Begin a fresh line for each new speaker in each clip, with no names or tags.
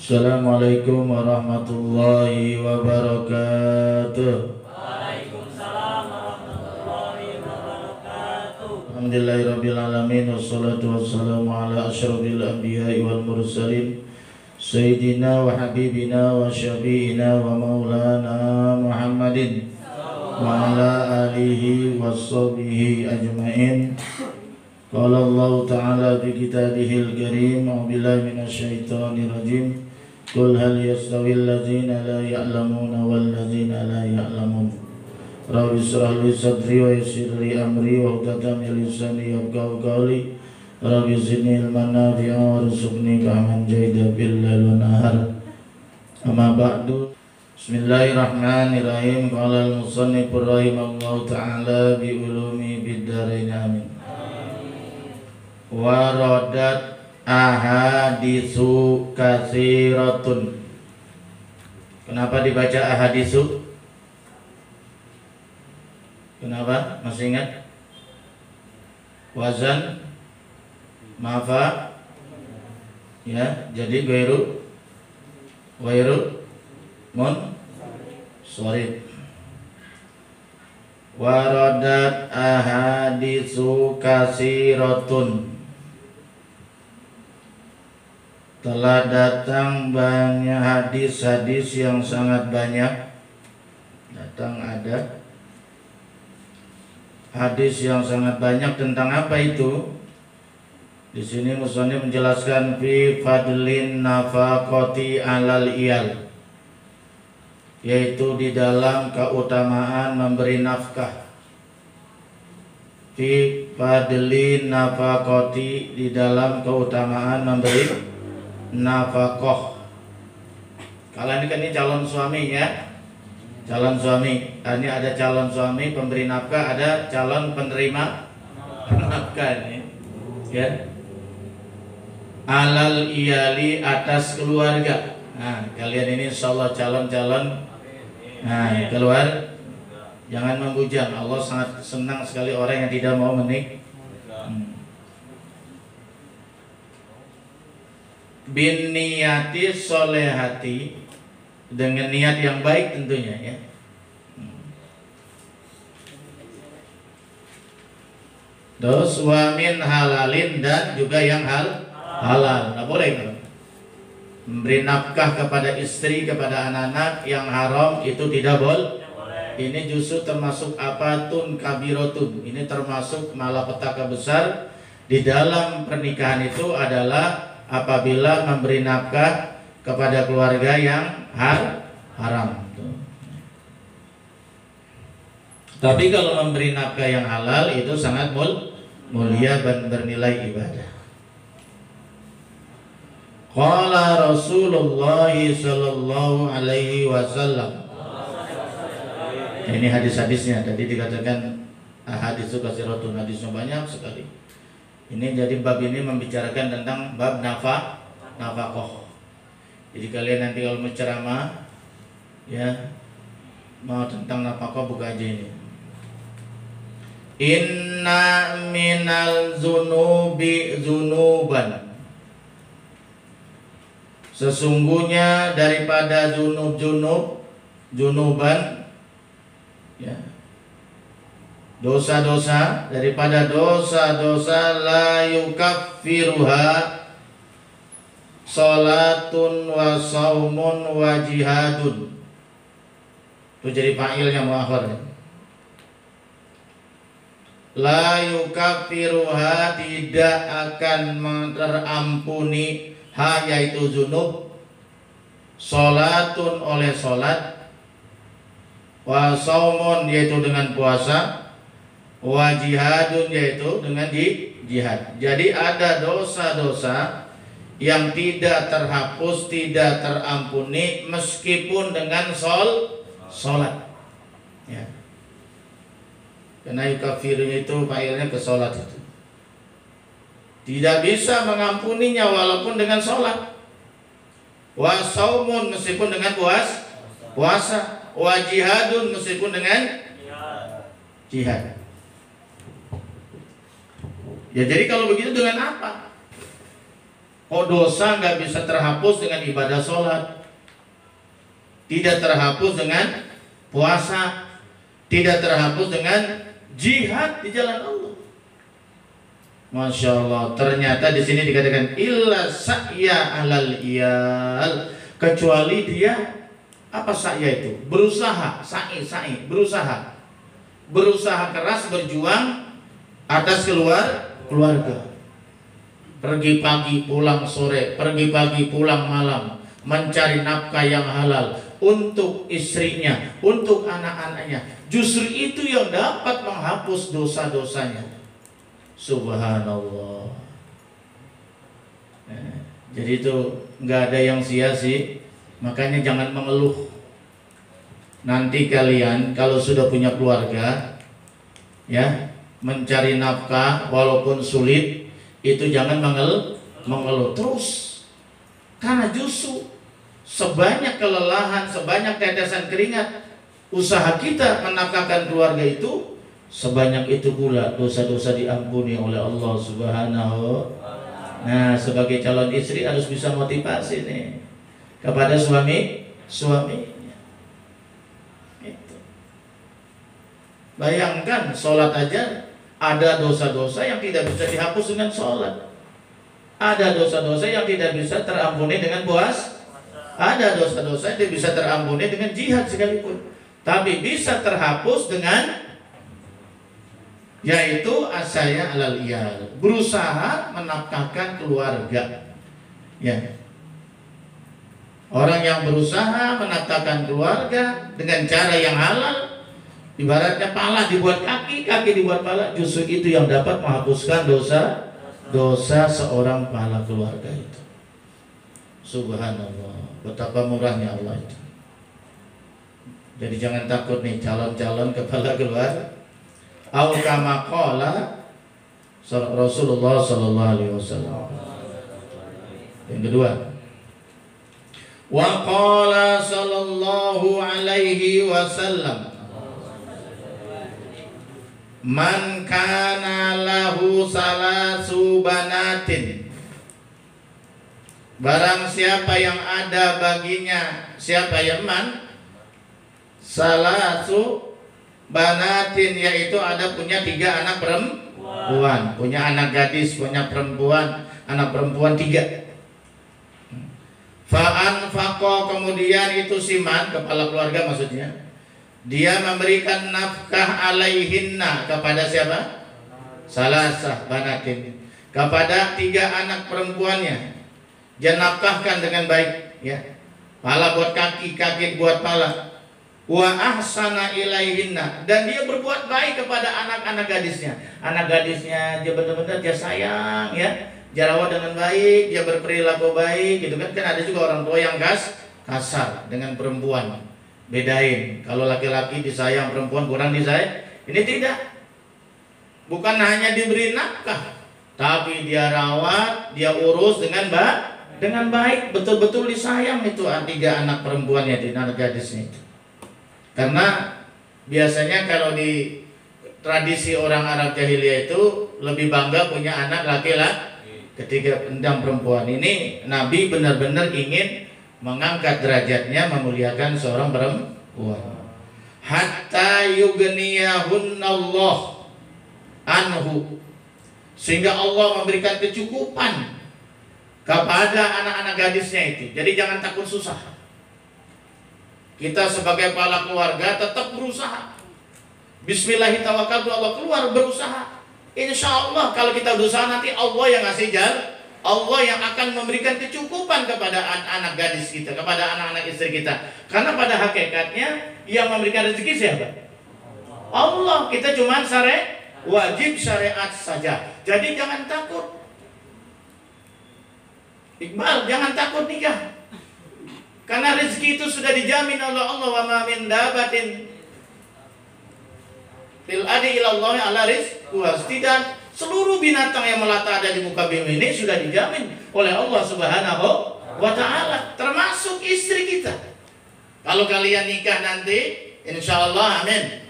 Assalamualaikum warahmatullahi wabarakatuh.
Waalaikumsalam warahmatullahi wabarakatuh.
Alhamdulillahirabbil alamin wassalatu wassalamu ala asyrafil anbiya'i wal mursalin sayyidina wa habibina wa syafi'ina wa maulana Muhammadin wa ala alihi washabihi ajmain. Qala Allah ta'ala fi kitabihil karim a'udzubillahi minasyaitonir rajim. Qul hal yastawil ladzina la ya'lamuna wal ladzina la ya'lamun. Rabbi shrah li sadri wa yassir li amri wa hlul min lisani yafqahu qawli. Rabbi zidni ilman nafi'an warzuqni fahman jayda bil lail wan nahar. Amma ba'du. Bismillahirrahmanirrahim. Qala al-musannif rahimahullahu ta'ala bi ulumi bid dharain amin. Waradat ahadisu katsiratun. Kenapa dibaca ahadisu? Kenapa? Masih ingat? Wazan mafa ya, jadi gairu sorry. Waradat ahadisu katsiratun. Telah datang banyak hadis-hadis yang sangat banyak. Datang ada hadis yang sangat banyak tentang apa itu? Di sini musannif menjelaskan fi fadlin nafaqati alal iyal, yaitu di dalam keutamaan memberi nafkah. Fi fadlin nafaqati, di dalam keutamaan memberi nafkah. Kalian kan ini calon suami ya, calon suami. Ini ada calon suami pemberi nafkah, ada calon penerima nafkah ini ya. Alal iyali, atas keluarga. Nah, kalian ini insyaallah calon-calon keluar. Jangan membujang. Allah sangat senang sekali orang yang tidak mau menikah. Bin niyati solehati, dengan niat yang baik tentunya ya. Terus wa min halalin, dan juga yang halal. Nggak boleh kan? Memberi nafkah kepada istri, kepada anak-anak yang haram itu tidak boleh. Ini justru termasuk apatun kabirotun. Ini termasuk malapetaka besar di dalam pernikahan itu adalah apabila memberi nafkah kepada keluarga yang haram. Tapi kalau memberi nafkah yang halal itu sangat mulia dan bernilai ibadah. Qala Rasulullah sallallahu alaihi wasallam. Ini hadis-hadisnya. Tadi dikatakan hadis katsiratun, hadisnya banyak sekali. Ini jadi bab ini membicarakan tentang bab nafkah. Jadi kalian nanti kalau menceramah ya, mau tentang nafkah buka aja ini. Inna minal zunubi zunuban. Sesungguhnya daripada junuban ya, dosa-dosa, daripada dosa-dosa la yukaffiruha salatun wa saumun wa jihadun. Itu jadi fa'ilnya muakhir. La yukaffiruha, tidak akan terampuni, ha yaitu zunub, salatun oleh salat, wa saumun yaitu dengan puasa, wa jihadun yaitu dengan jihad. Jadi ada dosa-dosa yang tidak terhapus, tidak terampuni meskipun dengan salat ya. Karena yukafirunya itu failnya ke salat itu. Tidak bisa mengampuninya walaupun dengan salat. Wa saumun meskipun dengan puasa, wa jihadun meskipun dengan jihad. Ya jadi kalau begitu dengan apa? Oh, dosa nggak bisa terhapus dengan ibadah sholat, tidak terhapus dengan puasa, tidak terhapus dengan jihad di jalan Allah. Masya Allah, ternyata di sini dikatakan illa sa'ya alal iyal, kecuali dia apa sa'ya itu? Berusaha, sa'i, berusaha keras berjuang atas keluarga. Pergi pagi pulang sore, pergi pagi pulang malam, mencari nafkah yang halal untuk istrinya, untuk anak-anaknya. Justru itu yang dapat menghapus dosa-dosanya. Subhanallah. Jadi itu nggak ada yang sia-sia. Makanya jangan mengeluh. Nanti kalian kalau sudah punya keluarga, ya, mencari nafkah walaupun sulit, itu jangan mengeluh terus. Karena justru sebanyak kelelahan, sebanyak tetesan keringat usaha kita menafkahkan keluarga itu, sebanyak itu pula dosa-dosa diampuni oleh Allah Subhanahu. Nah, sebagai calon istri harus bisa motivasi nih kepada suaminya. Itu. Bayangkan sholat aja ada dosa-dosa yang tidak bisa dihapus dengan sholat. Ada dosa-dosa yang tidak bisa terampuni dengan puasa. Ada dosa-dosa yang tidak bisa terampuni dengan jihad sekalipun. Tapi bisa terhapus dengan, yaitu asaya alal iyal, berusaha menafkahkan keluarga. Ya. Orang yang berusaha menafkahkan keluarga dengan cara yang halal, ibaratnya pala dibuat kaki, kaki dibuat pala, justru itu yang dapat menghapuskan dosa seorang pala keluarga itu. Subhanallah, betapa murahnya Allah itu. Jadi jangan takut nih calon-calon kepala keluarga. Au kama qala Rasulullah sallallahu alaihi wasallam. Yang kedua, wa qala sallallahu alaihi wasallam, man kana lahu salasu banatin, barang siapa yang ada baginya, siapa yang man salasu banatin, yaitu ada punya 3 anak perempuan, punya anak gadis, punya perempuan, anak perempuan 3. Fa'anfaqa, kemudian itu siman, kepala keluarga maksudnya, dia memberikan nafkah alaihinna, kepada siapa? Salasah banatin, kepada 3 anak perempuannya. Dia nafkahkan dengan baik, ya. Pala buat kaki, kaki buat pala. Wa ahsana ilaihinna, dan dia berbuat baik kepada anak-anak gadisnya. Anak gadisnya dia benar-benar dia sayang, ya. Dia rawat dengan baik, dia berperilaku baik, gitu kan. Kan ada juga orang tua yang kasar dengan perempuan. Bedain, kalau laki-laki disayang, perempuan kurang disayang. Ini tidak. Bukan hanya diberi nafkah, tapi dia rawat, dia urus dengan baik, betul-betul disayang itu 3 anak perempuannya, di anak gadisnya itu. Karena biasanya kalau di tradisi orang Arab jahiliyah itu lebih bangga punya anak laki-laki. Ketika endam perempuan ini, Nabi benar-benar ingin mengangkat derajatnya, memuliakan seorang perempuan. Hatta yughniyahunallah anhu, sehingga Allah memberikan kecukupan kepada anak-anak gadisnya itu. Jadi jangan takut susah. Kita sebagai kepala keluarga tetap berusaha. Bismillahirrahmanirrahim, Allah keluar berusaha. Insya Allah kalau kita berusaha, nanti Allah yang ngasih jalan, Allah yang akan memberikan kecukupan kepada anak gadis kita, kepada anak-anak istri kita. Karena pada hakikatnya yang memberikan rezeki siapa? Allah. Kita cuma wajib syariat saja. Jadi jangan takut, Iqbal, jangan takut nikah. Karena rezeki itu sudah dijamin oleh Allah. Wa ma min dabatin fil ardi ilallahi ala rizquha. Tidak seluruh binatang yang melata ada di muka bumi ini sudah dijamin oleh Allah Subhanahu wa ta'ala, termasuk istri kita. Kalau kalian nikah nanti, insya Allah, amin,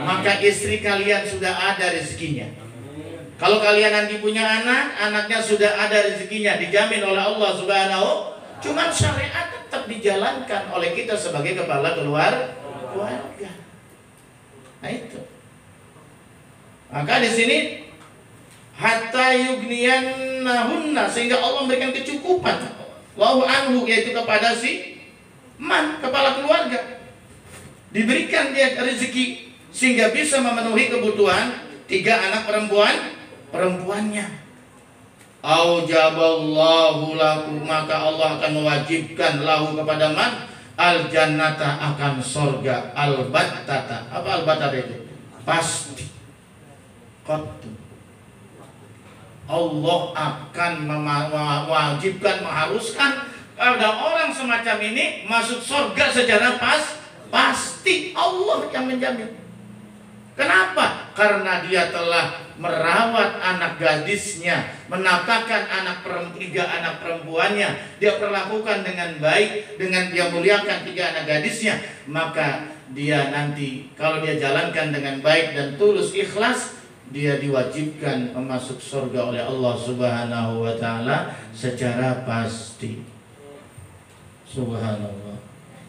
maka istri kalian sudah ada rezekinya. Kalau kalian nanti punya anak, anaknya sudah ada rezekinya, dijamin oleh Allah Subhanahu. Cuman syariat tetap dijalankan oleh kita sebagai kepala keluarga. Nah itu. Maka di sini hatta yughniyannahunna, sehingga Allah memberikan kecukupan Allahu anhu, yaitu kepada si man, kepala keluarga, diberikan dia rezeki sehingga bisa memenuhi kebutuhan 3 anak perempuannya. Aujaballahu lahu, maka Allah akan mewajibkan lahu kepada man al jannata, akan surga, albattata. Apa albattata itu? Pasti. Allah akan mewajibkan, mengharuskan pada orang semacam ini masuk surga secara pasti. Allah yang menjamin. Kenapa? Karena dia telah merawat anak gadisnya, menafkahkan 3 anak perempuannya, dia perlakukan dengan baik, dengan dia muliakan 3 anak gadisnya. Maka dia nanti kalau dia jalankan dengan baik dan tulus ikhlas, dia diwajibkan masuk surga oleh Allah Subhanahu wa taala secara pasti. Subhanallah.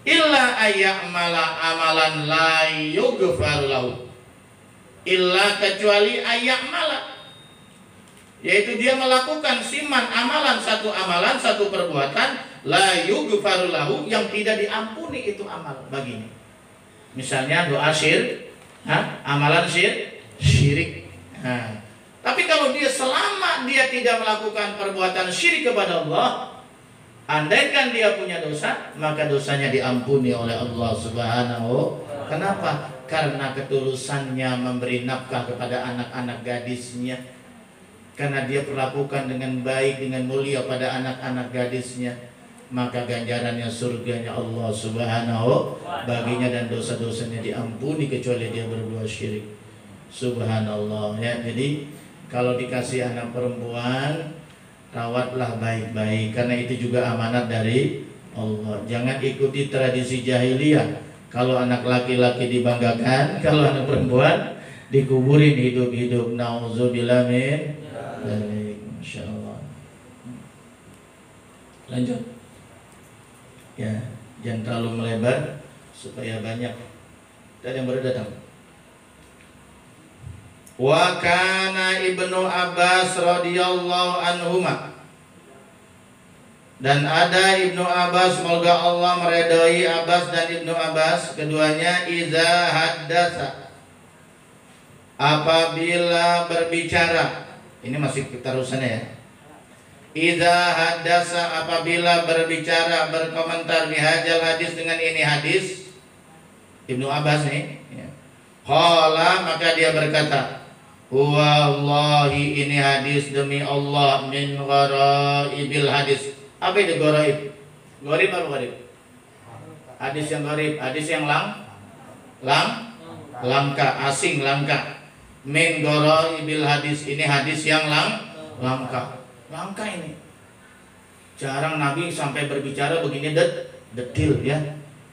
Illa ayyamala amalan la yughfar lahu. Illa, kecuali ayyamala, yaitu dia melakukan siman amalan, satu perbuatan, la yughfar lahu, yang tidak diampuni itu amal baginya. Misalnya doa amalan syirik. Tapi kalau dia selama dia tidak melakukan perbuatan syirik kepada Allah, andaikan dia punya dosa, maka dosanya diampuni oleh Allah Subhanahu. Kenapa? Karena ketulusannya memberi nafkah kepada anak-anak gadisnya, karena dia perlakukan dengan baik, dengan mulia pada anak-anak gadisnya, maka ganjarannya surganya Allah Subhanahu baginya, dan dosa-dosanya diampuni kecuali dia berbuat syirik. Subhanallah ya. Jadi kalau dikasih anak perempuan, rawatlah baik-baik, karena itu juga amanat dari Allah. Jangan ikuti tradisi jahiliyah. Kalau anak laki-laki dibanggakan, kalau anak perempuan dikuburin hidup-hidup. Nauzubillah min dzalik. Masyaallah. Lanjut. Ya, jangan terlalu melebar supaya banyak. Dan yang baru datang. Wa kana Ibnu Abbas radhiyallahu anhuma, dan ada Ibnu Abbas, semoga Allah meridhai Abbas dan Ibnu Abbas, keduanya, iza haddasa, apabila berbicara. Ini masih terusannya ya. Iza haddasa, apabila berbicara, berkomentar bihadzal hadis, dengan ini hadis. Ibnu Abbas nih ya. Qala, maka dia berkata, wallahi, ini hadis demi Allah, min ghara'ibil hadis. Apa itu gharib? Gharib apa gharib? Hadis yang gharib, hadis yang langka, asing, langka. Min ghara'ibil hadis, ini hadis yang langka. Langka ini. Jarang Nabi sampai berbicara begini detil ya.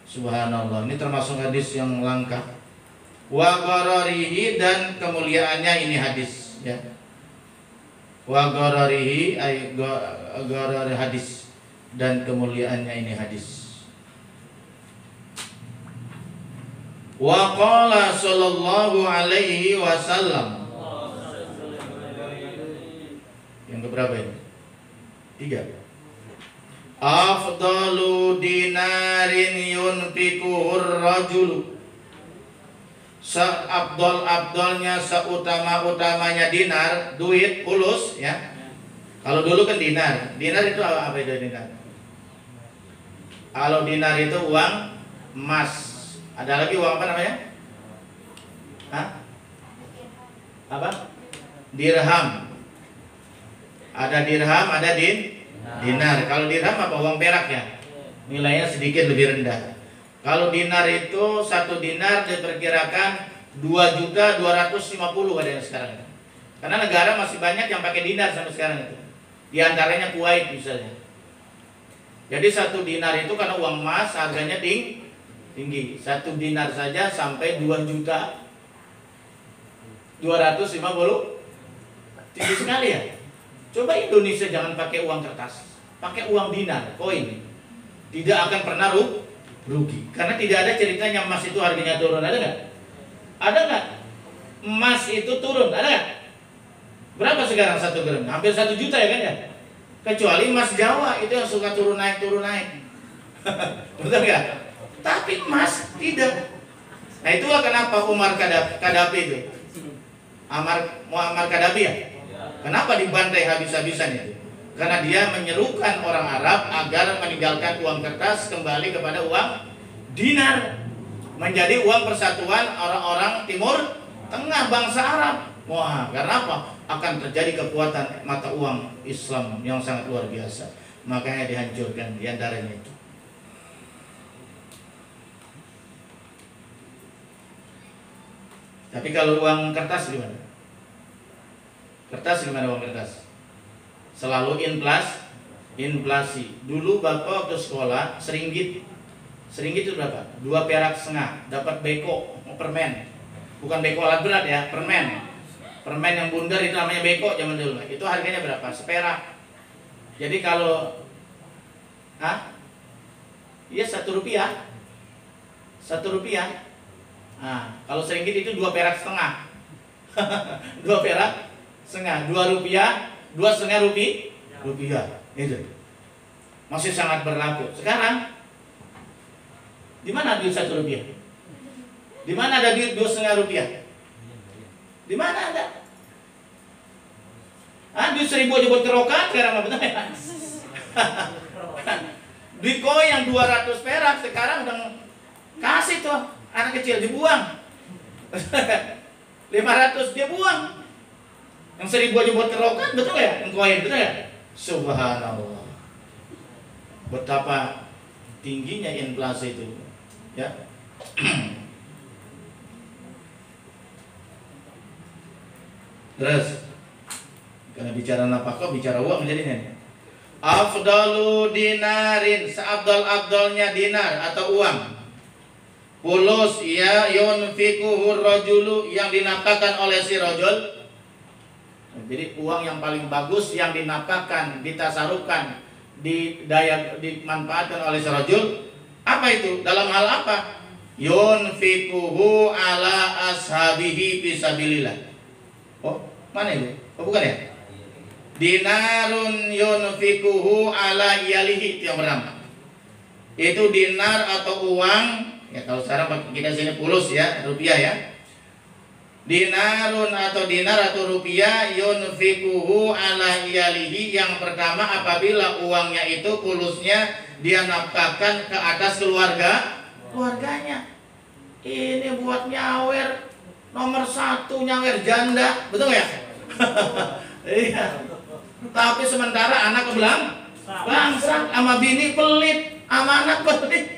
Subhanallah, ini termasuk hadis yang langka. Wa ghararihi, dan kemuliaannya ini hadis ya. Wa ghararihi, ay gharar hadis, dan kemuliaannya ini hadis. Wa qala sallallahu alaihi wasallam. Yang keberapa ini? 3. Afdalu dinarin yunfikuhur rajulu, seabdol-abdolnya, seutama-utamanya dinar, duit, fulus ya. Kalau dulu kan dinar itu apa itu dinar? Kalau dinar itu uang emas. Ada lagi uang apa namanya? Apa? Dirham. Ada dirham, ada dinar. Kalau dirham apa? Uang perak ya. Nilainya sedikit lebih rendah. Kalau dinar itu, 1 dinar diperkirakan 2.250.000 ada yang sekarang. Karena negara masih banyak yang pakai dinar sampai sekarang itu. Di antaranya Kuwait misalnya. Jadi 1 dinar itu karena uang emas harganya tinggi. 1 dinar saja sampai 2.250.000. tinggi sekali ya. Coba Indonesia jangan pakai uang kertas, pakai uang dinar, koin, tidak akan pernah rugi. Karena tidak ada ceritanya emas itu harganya turun, ada nggak? Ada nggak? Emas itu turun, ada nggak? Berapa sekarang 1 gram? Hampir 1 juta ya kan ya? Kecuali emas Jawa itu yang suka turun naik. Betul nggak? Tapi emas tidak. Nah itulah kenapa Umar Kadafi itu, Muammar Kadafi ya. Kenapa dibantai habis-habisan itu? Karena dia menyerukan orang Arab agar meninggalkan uang kertas, kembali kepada uang dinar, menjadi uang persatuan orang-orang Timur Tengah, bangsa Arab. Wah, karena apa? Akan terjadi kekuatan mata uang Islam yang sangat luar biasa. Makanya dihancurkan diantaranya itu. Tapi kalau uang kertas gimana? Kertas gimana uang kertas? Selalu inflasi. Dulu bapak waktu sekolah seringgit itu berapa? 2 perak setengah. Dapat beko permen. Bukan beko alat berat ya, permen. Permen yang bundar itu namanya beko zaman dulu. Itu harganya berapa? Seperak. Jadi kalau iya 1 rupiah. 1 rupiah. Nah, kalau seringgit itu 2 perak setengah. 2 perak setengah, 2 rupiah, 2,5 rupiah. Itu masih sangat berlaku. Sekarang di mana duit 1 rupiah? Di mana ada duit 2,5 rupiah? Di mana ada? Duit 1.000 aja buat kerokan sekarang apa betul ya? Duit koin yang 200 perak sekarang udah kasih tuh anak kecil dibuang. 500 dia buang. Yang 1.000 aja buat kerokan, betul ya? Yang koin, betul ya? Subhanallah. Betapa tingginya inflasi itu, ya. Terus karena bicara nafkah, bicara uang jadinya. Afdalu dinarin, seabdal-abdalnya dinar atau uang. Fulus ya yunfikuhu rajulu, yang dinafkahkan oleh si rajul. Jadi uang yang paling bagus yang dinafkahkan, ditasarufkan, dimanfaatkan oleh si rajul. Apa itu? Dalam hal apa? Yunfikuhu ala ashabihi fisabilillah. Oh, mana itu? Oh, bukan ya? Dinarun yunfikuhu ala iyalihi, itu yang pertama. Itu dinar atau uang. Ya kalau sekarang kita sini fulus ya, rupiah ya. Dinarun atau dinar atau rupiah yunfikuhu ala iyalihi, yang pertama apabila uangnya itu fulusnya dia nafkahkan ke atas keluarganya. Ini buat nyawer nomor 1, nyawer janda, betul ya? Iya. Tapi sementara anak bangsat, sama bini pelit, sama anak pelit.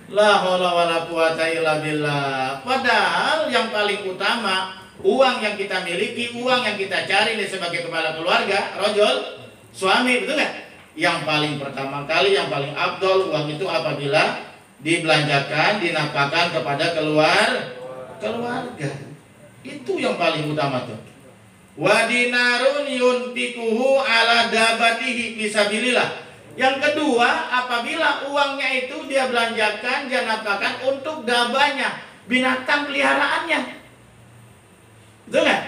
La haula wala quwata illa billah. Padahal yang paling utama uang yang kita miliki, uang yang kita cari ini sebagai kepala keluarga, rajul, suami, betul nggak? Yang paling pertama kali, yang paling afdol uang itu apabila dibelanjakan, dinafkahkan kepada keluarga. Itu yang paling utama tuh. Wa dinarun yunfikuhu ala dabatihi fisabilillah. Yang kedua, apabila uangnya itu dia belanjakan, dia nafkahkan untuk dabanya, binatang peliharaannya. Betul nggak?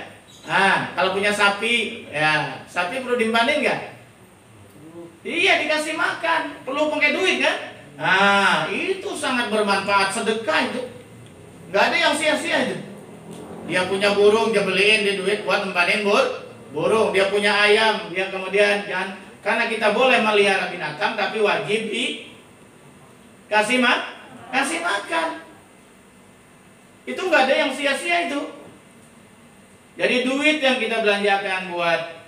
Kalau punya sapi, ya sapi perlu dimpanin nggak? Iya, dikasih makan, perlu pakai duit kan? Itu sangat bermanfaat, sedekah itu. Nggak ada yang sia-sia itu. Dia punya burung, dia beliin dia duit buat nempanin burung. Dia punya ayam, dia kemudian karena kita boleh melihara binatang, tapi wajib dikasih makan. Itu nggak ada yang sia-sia itu. Jadi duit yang kita belanjakan buat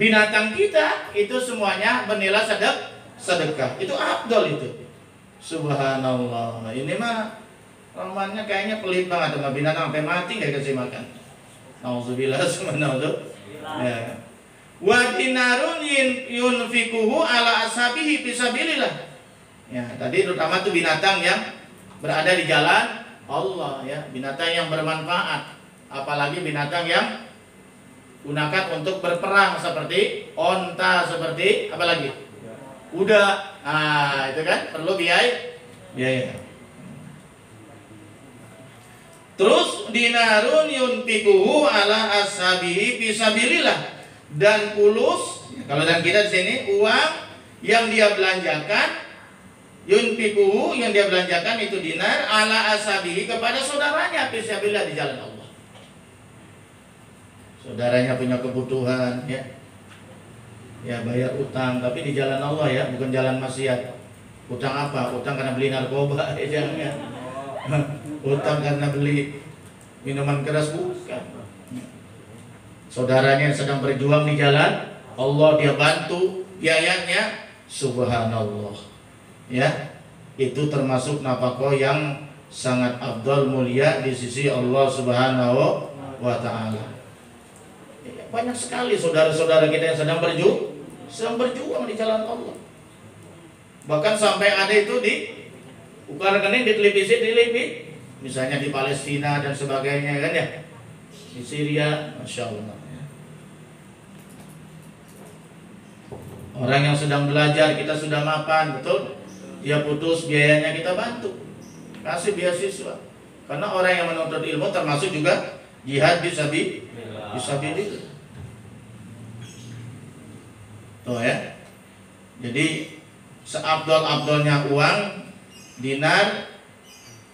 binatang kita itu semuanya bernilai sedekah. Itu afdol itu. Subhanallah. Ini mah romannya kayaknya pelit banget sama binatang, sampai mati nggak kasih makan. Nauzubillah subhanallah. Ya. Wa dinarun yunfikuhu ala ashabihi fisabilillah. Ya, tadi terutama tuh binatang yang berada di jalan Allah ya, binatang yang bermanfaat. Apalagi binatang yang gunakan untuk berperang seperti onta, seperti apa lagi? Kuda. Nah, itu kan perlu biaya. Terus dinarun yunfikuhu ala ashabihi fisabilillah, dan pulus, kalau dalam kita di sini uang yang dia belanjakan, yunfikuhu yang dia belanjakan itu dinar ala ashabihi kepada saudaranya fisabilillah, di jalan Allah. Saudaranya punya kebutuhan, ya bayar utang, tapi di jalan Allah ya, bukan jalan maksiat. Utang apa? Utang karena beli narkoba, jangan. Utang karena beli minuman keras, bukan. Saudaranya yang sedang berjuang di jalan Allah, dia bantu biayanya, subhanallah. Ya, itu termasuk nafkah yang sangat afdal, mulia di sisi Allah Subhanahu wa taala. Banyak sekali saudara-saudara kita yang sedang berjuang di jalan Allah. Bahkan sampai ada itu di ukar rekening, di televisi, misalnya di Palestina dan sebagainya, kan ya, di Syria, masya Allah. Orang yang sedang belajar, kita sudah mapan, betul, dia putus biayanya, kita bantu, kasih beasiswa. Karena orang yang menuntut ilmu termasuk juga jihad fisabilillah. Tuh ya. Jadi seabdol-abdolnya uang dinar,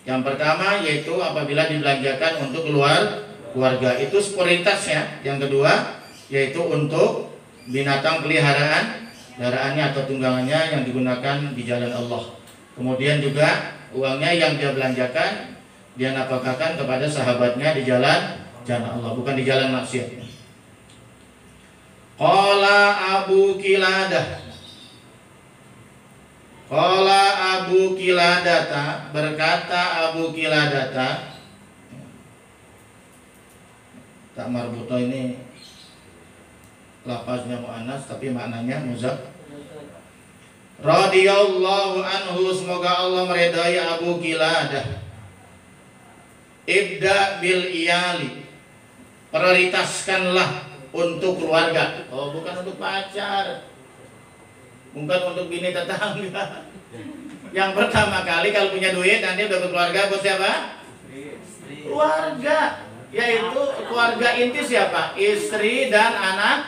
yang pertama yaitu apabila dibelanjakan untuk keluarga, itu prioritasnya. Yang kedua yaitu untuk binatang peliharaannya atau tunggangannya yang digunakan di jalan Allah. Kemudian juga uangnya yang dia belanjakan, dia nafkahkan kepada sahabatnya di jalan Allah, bukan di jalan maksiat. Qala Abu Qiladata, berkata Abu Qiladata, tak marbuto ini lafaznya muannas tapi maknanya muzak. Radhiyallahu anhu, semoga Allah meridai Abu Qiladah. Ibda bil iyali, prioritaskanlah untuk keluarga. Oh, bukan untuk pacar, bukan untuk bini tetangga. Yang pertama kali kalau punya duit nanti udah berkeluarga, buat siapa? Keluarga, yaitu keluarga inti siapa? Istri dan anak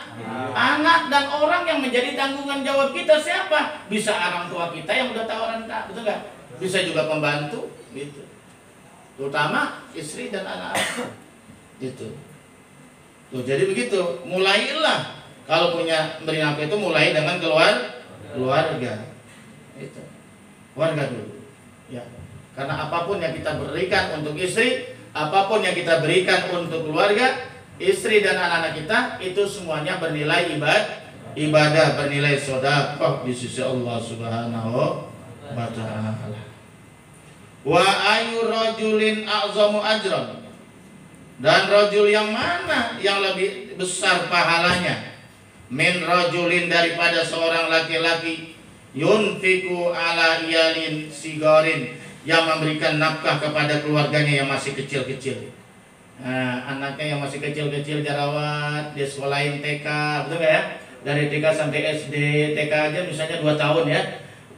dan orang yang menjadi tanggungan jawab kita siapa? Bisa orang tua kita yang udah tahu renta, betul nggak? Bisa juga pembantu, gitu. Terutama istri dan anak-anak, gitu. Tuh, jadi begitu. Mulailah kalau punya beri nafkah itu mulai dengan keluarga. Itu keluarga dulu, ya. Karena apapun yang kita berikan untuk istri, apapun yang kita berikan untuk keluarga, istri dan anak-anak kita, itu semuanya bernilai ibadah, bernilai sedekah di sisi Allah Subhanahu wa taala. Wa ayu rajulin a'zamu ajran, dan rajul yang mana yang lebih besar pahalanya, min rajulin, daripada seorang laki-laki, yunfiku ala iyalin sigarin, yang memberikan nafkah kepada keluarganya yang masih kecil-kecil. Nah, anaknya yang masih kecil-kecil dirawat, dia sekolahin TK, betul gak ya? Dari TK sampai SD, TK aja misalnya 2 tahun ya.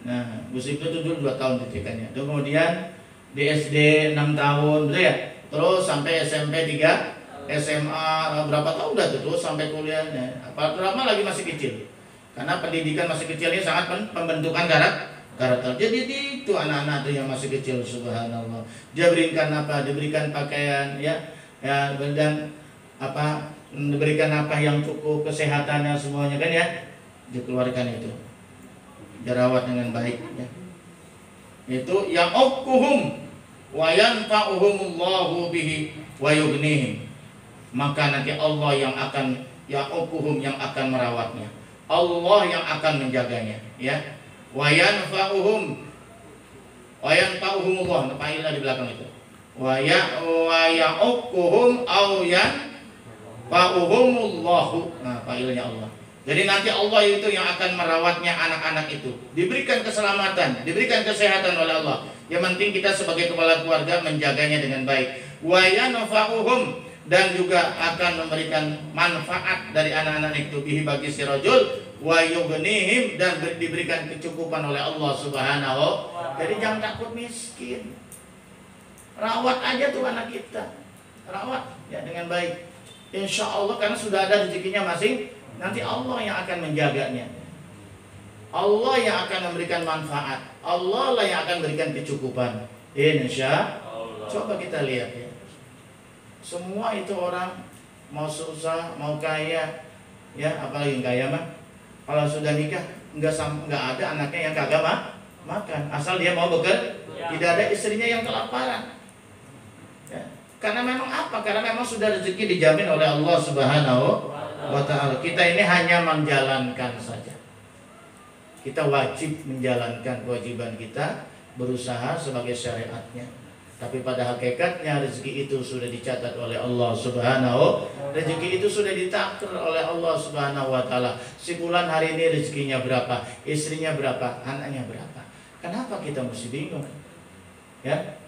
Nah, Gus Ibnu itu dulu 2 tahun di TK-nya. Terus kemudian di SD 6 tahun, betul ya? Terus sampai SMP 3, SMA berapa tahun udah tuh, terus sampai kuliahnya. Terutama lagi masih kecil. Karena pendidikan masih kecil ini sangat pembentukan karakter. Jadi itu anak-anak itu yang masih kecil, subhanallah. Dia berikan apa? Diberikan pakaian, ya, dan apa? Diberikan apa yang cukup, kesehatannya semuanya, kan ya? Dikeluarkan itu, dirawat dengan baik, ya. Itu yang okuhum wa yanfa'uhumullahu bihi wa yughnihim. Maka nanti Allah yang akan okuhum, yang akan merawatnya. Allah yang akan menjaganya, ya. Wa yanfa'uhumullah, fa'ilnya di belakang itu. Wa ya'ukuhum aw yanfa'uhumullahu. Nah, fa'ilnya Allah. Jadi nanti Allah itu yang akan merawatnya anak-anak itu. Diberikan keselamatan, diberikan kesehatan oleh Allah. Yang penting kita sebagai kepala keluarga menjaganya dengan baik. Wa yanfa'uhum, dan juga akan memberikan manfaat dari anak-anak itu bihi bagi si rajul wa yughnihim, dan diberikan kecukupan oleh Allah Subhanahu. Jadi jangan takut miskin. Rawat aja tuh anak kita. Rawat ya dengan baik. Insya Allah karena sudah ada rezekinya masing, nanti Allah yang akan menjaganya. Allah yang akan memberikan manfaat. Allah lah yang akan memberikan kecukupan. Insya Allah. Coba kita lihat ya. Semua itu orang mau susah, mau kaya, ya apalagi yang kaya mah. Kalau sudah nikah nggak ada anaknya yang kagak makan, asal dia mau bekerja. Tidak ada istrinya yang kelaparan. Ya. Karena memang apa? Karena memang sudah rezeki dijamin oleh Allah Subhanahu wa Ta'ala. Kita ini hanya menjalankan saja. Kita wajib menjalankan kewajiban kita, berusaha sebagai syariatnya. Tapi pada hakikatnya rezeki itu sudah dicatat oleh Allah Subhanahu. Rezeki itu sudah ditakdir oleh Allah Subhanahu wa Ta'ala. Si fulan hari ini rezekinya berapa, istrinya berapa, anaknya berapa. Kenapa kita mesti bingung? Ya,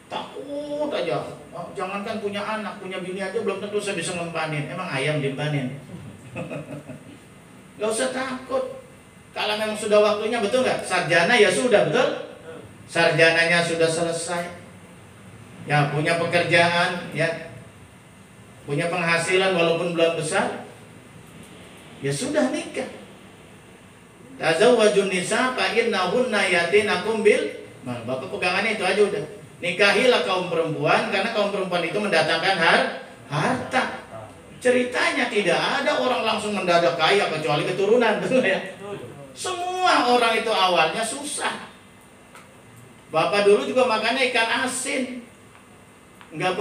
takut aja. Jangankan punya anak, punya bini aja belum tentu saya bisa ngempanin. Emang ayam dimpanin? Gak usah takut. Kalau memang sudah waktunya, betul nggak? Sarjana ya sudah, betul? Sarjananya sudah selesai, ya punya pekerjaan, ya punya penghasilan walaupun belum besar, ya sudah nikah. Tazawwajun nisa fa innahunna yatinakum bil. Nah, Bapak pegangannya itu aja udah. Nikahilah kaum perempuan karena kaum perempuan itu mendatangkan harta. Ceritanya tidak ada orang langsung mendadak kaya kecuali keturunan, betul ya? Semua orang itu awalnya susah. Bapak dulu juga makannya ikan asin, nggak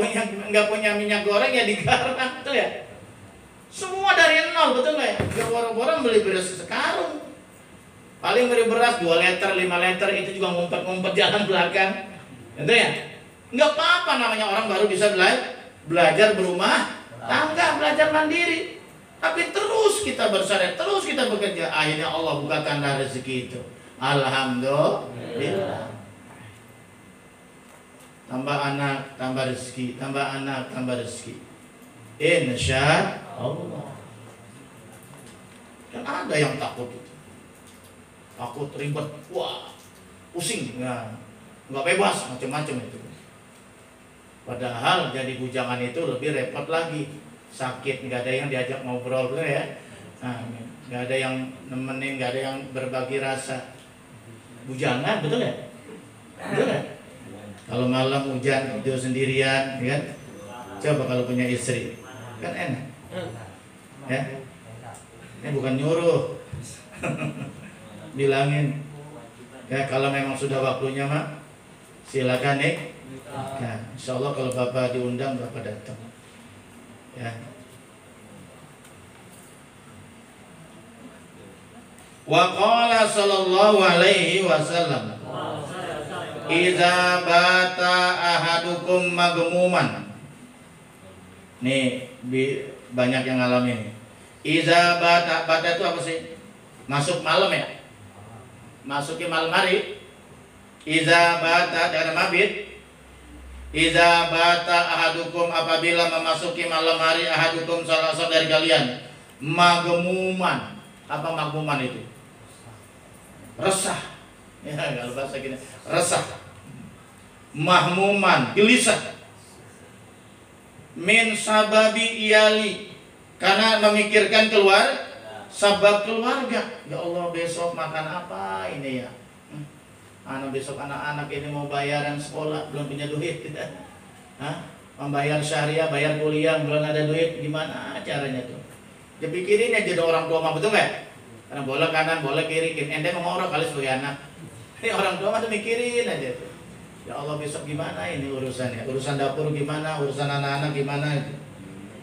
punya minyak goreng ya digarap, betul ya? Semua dari nol, betul nggak ya? Gak boro-boro beli beras sekarung, paling beli beras 2 liter, 5 liter itu juga ngumpet-ngumpet jalan belakang, betul ya? Nggak apa-apa namanya orang baru bisa belajar berumah tangga, belajar mandiri. Tapi terus kita bersyarat, terus kita bekerja, akhirnya Allah bukakan rezeki itu. Alhamdulillah. Tambah anak, tambah rezeki, tambah anak, tambah rezeki. Insya Allah. Dan ada yang takut itu. Takut ribet, wah, pusing, nggak bebas, macam-macam itu. Padahal jadi bujangan itu lebih repot lagi. Sakit, nggak ada yang diajak ngobrol, betul ya? Nah, nggak ada yang nemenin, nggak ada yang berbagi rasa. Bujangan, betul ya? Betul ya? Kalau malam hujan tidur sendirian, kan? Coba kalau punya istri, kan enak, ya? Ini bukan nyuruh, bilangin, ya kalau memang sudah waktunya mak, silakan nih. Nah, insya Allah kalau Bapak diundang, Bapak datang, ya. Wa qala sallallahu alaihi wasallam, iza bata ahadukum magmuman. Nih banyak yang ngalamin. Iza bata itu apa sih? Masuk malam ya? Masukin malam hari. Iza bata dari mabit. Iza bata ahadukum, apabila memasuki malam hari ahadukum salah satu dari kalian magmuman. Apa magmuman itu? Resah. Ya kalau bahasa gini, resah, mahmuman, gelisah, min sababi iyali, karena memikirkan sabab keluarga. Ya Allah, besok makan apa ini ya? Besok anak-anak ini mau bayaran sekolah, belum punya duit. Membayar syariah, bayar kuliah, belum ada duit, gimana caranya tuh? Dia pikirin aja jadi orang tua mah, betul nggak? Karena boleh kanan, boleh kiri, ente mau ngorok kali sebagai anak. Ini orang tua mah tuh mikirin aja tuh. Ya Allah, besok gimana ini urusannya? Urusan dapur gimana? Urusan anak-anak gimana?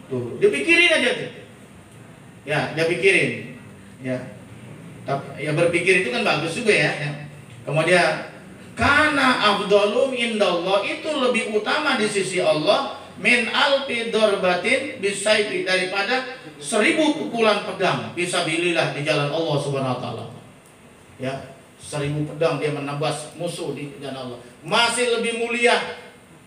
Tuh, dia pikirin aja tuh. Ya, dia pikirin. Ya. Tapi ya berpikir itu kan bagus juga ya. Kemudian karena afdalum indallah, itu lebih utama di sisi Allah min alfi darbatin bisayfi, daripada 1000 pukulan pedang fisabilillah di jalan Allah Subhanahu wa taala. Ya. 1000 pedang dia menebas musuh di jalan Allah. Masih lebih mulia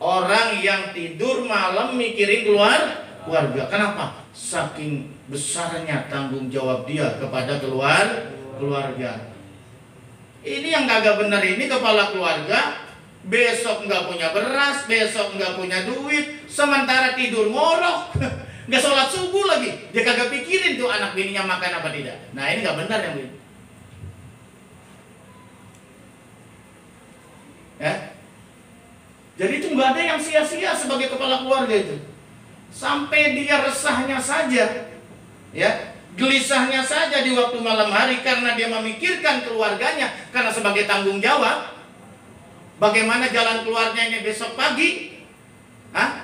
Orang yang tidur malam mikirin keluarga. Kenapa? Saking besarnya tanggung jawab dia kepada keluarga. Ini yang kagak benar ini kepala keluarga. Besok nggak punya beras, besok nggak punya duit, sementara tidur ngorok, nggak sholat subuh lagi. Dia kagak pikirin tuh anak bininya makan apa tidak. Nah ini nggak benar yang ini. Ya. Jadi itu nggak ada yang sia-sia sebagai kepala keluarga itu. Sampai dia resahnya saja, ya, gelisahnya saja di waktu malam hari karena dia memikirkan keluarganya, karena sebagai tanggung jawab. Bagaimana jalan keluarnya ini besok pagi?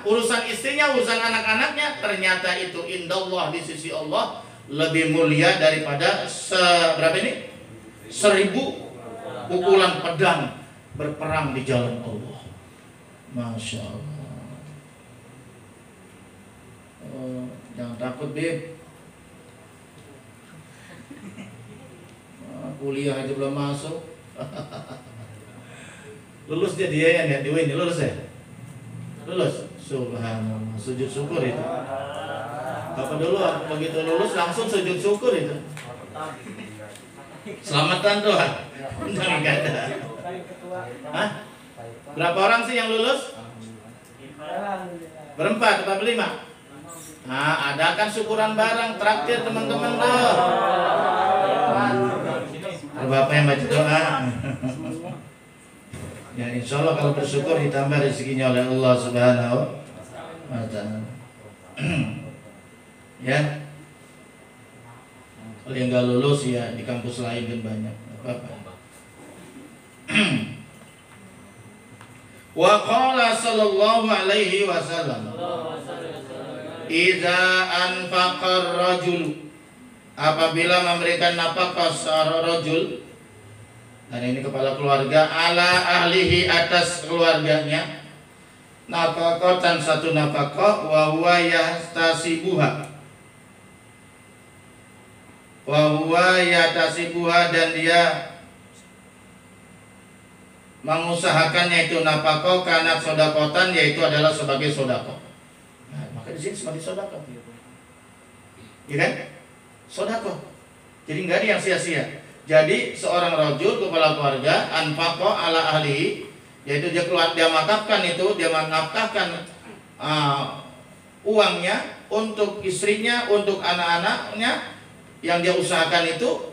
Urusan istrinya, urusan anak-anaknya, ternyata itu indallah di sisi Allah lebih mulia daripada 1000 pukulan pedang berperang di jalan Allah. Masya Allah. Jangan takut, Bib. Kuliah aja belum masuk. Lulus dia ya, di WIN lulus ya? Lulus. Subhanallah, sujud syukur itu. Apa dulu begitu lulus langsung sujud syukur itu. Selamatan Tuhan. Jangan ada. Berapa orang sih yang lulus? Berempat atau berlima? Nah, adakan syukuran bareng, traktir teman-teman loh. Bapak yang baca doa. Ya insya Allah kalau bersyukur ditambah rezekinya oleh Allah Subhanahu wa Ta'ala. Ya. Kalau yang nggak lulus ya di kampus lain kan banyak. Apa-apa. Wa qala sallallahu alaihi wasallam, idza anfaqar rajul, apabila memberikan nafkah seorang rajul, dan ini kepala keluarga, ala ahlihi, atas keluarganya, nafaqatan, satu nafkah, wa huwa yastasibuha, dan dia mengusahakannya itu nafkah karena sodakotan, yaitu adalah sebagai sodakoh. Nah, maka di sini sebagai sodakoh, ya kan? Sodakoh. Jadi nggak ada yang sia-sia. Jadi seorang rajul kepala keluarga anfaqo ala ahli, yaitu dia menafkahkan uangnya untuk istrinya, untuk anak-anaknya yang dia usahakan itu,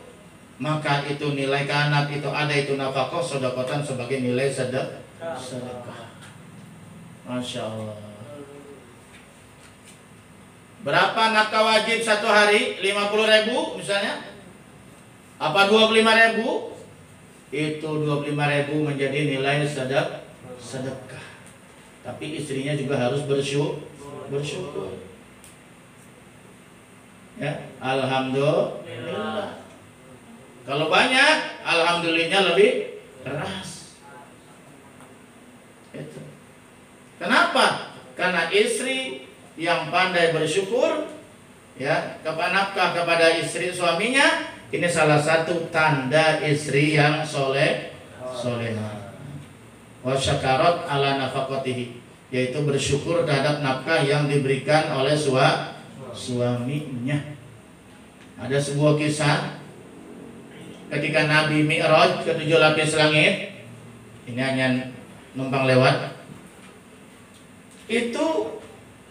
maka itu nilai kanat itu ada, itu nafkah sedekatan sebagai nilai sedekah. Masya Allah. Berapa nafkah wajib satu hari? 50.000 misalnya. Apa 25.000? Itu 25.000 menjadi nilai sedekah. Tapi istrinya juga harus bersyukur. Ya, alhamdulillah. Kalau banyak, alhamdulillahnya lebih keras. Itu. Kenapa? Karena istri yang pandai bersyukur, ya, nafkah kepada istri suaminya, ini salah satu tanda istri yang solehah. Wa syakarat ala nafaqatihi, yaitu bersyukur terhadap nafkah yang diberikan oleh suaminya. Ada sebuah kisah ketika Nabi Mi'raj ke 7 lapis langit, ini hanya numpang lewat. Itu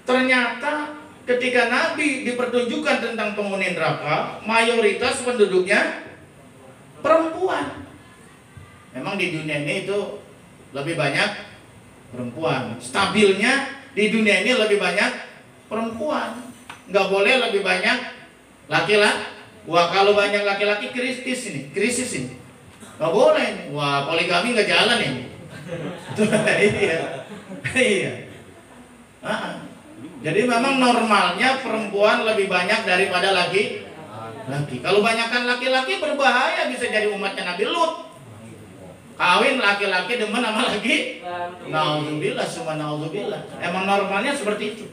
ternyata ketika Nabi dipertunjukkan tentang penghuni neraka, mayoritas penduduknya perempuan. Memang di dunia ini itu lebih banyak perempuan. Stabilnya di dunia ini lebih banyak perempuan. Nggak boleh lebih banyak laki-laki. Wah, kalau banyak laki-laki krisis ini. Nggak boleh. Wah, poligami nggak jalan ini. Iya. Jadi memang normalnya perempuan lebih banyak daripada laki. Kalau banyakkan laki-laki berbahaya, bisa jadi umatnya Nabi Lut. Kawin laki-laki demen sama laki. Nauzubillah, summa nauzubillah. Emang normalnya seperti itu.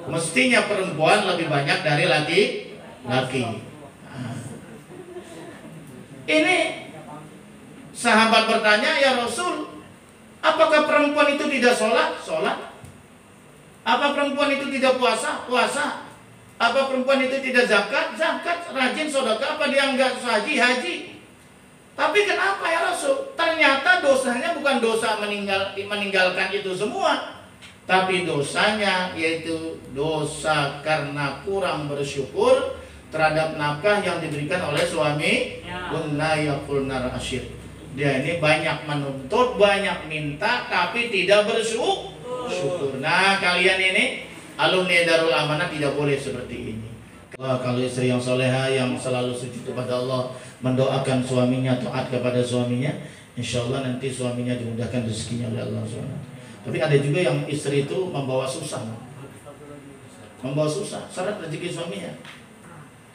Mestinya perempuan lebih banyak dari laki. Ini sahabat bertanya, ya Rasul, Apakah perempuan itu tidak sholat? Sholat. Apa perempuan itu tidak puasa? Puasa. Apa perempuan itu tidak zakat? Zakat. Rajin sedekah. Apa dia enggak haji? Haji. Tapi kenapa ya Rasul? Ternyata dosanya bukan dosa meninggalkan itu semua, tapi dosanya yaitu dosa karena kurang bersyukur terhadap nafkah yang diberikan oleh suami. Kunna yaqulna asyir. Dia ini banyak menuntut, banyak minta, tapi tidak bersyukur. Nah, kalian ini alumni Darul Amanah tidak boleh seperti ini. Kalau istri yang soleha yang selalu sujud kepada Allah, mendoakan suaminya, taat kepada suaminya, insya Allah nanti suaminya dimudahkan rezekinya oleh Allah SWT. Tapi ada juga yang istri itu membawa susah, syarat rezeki suaminya.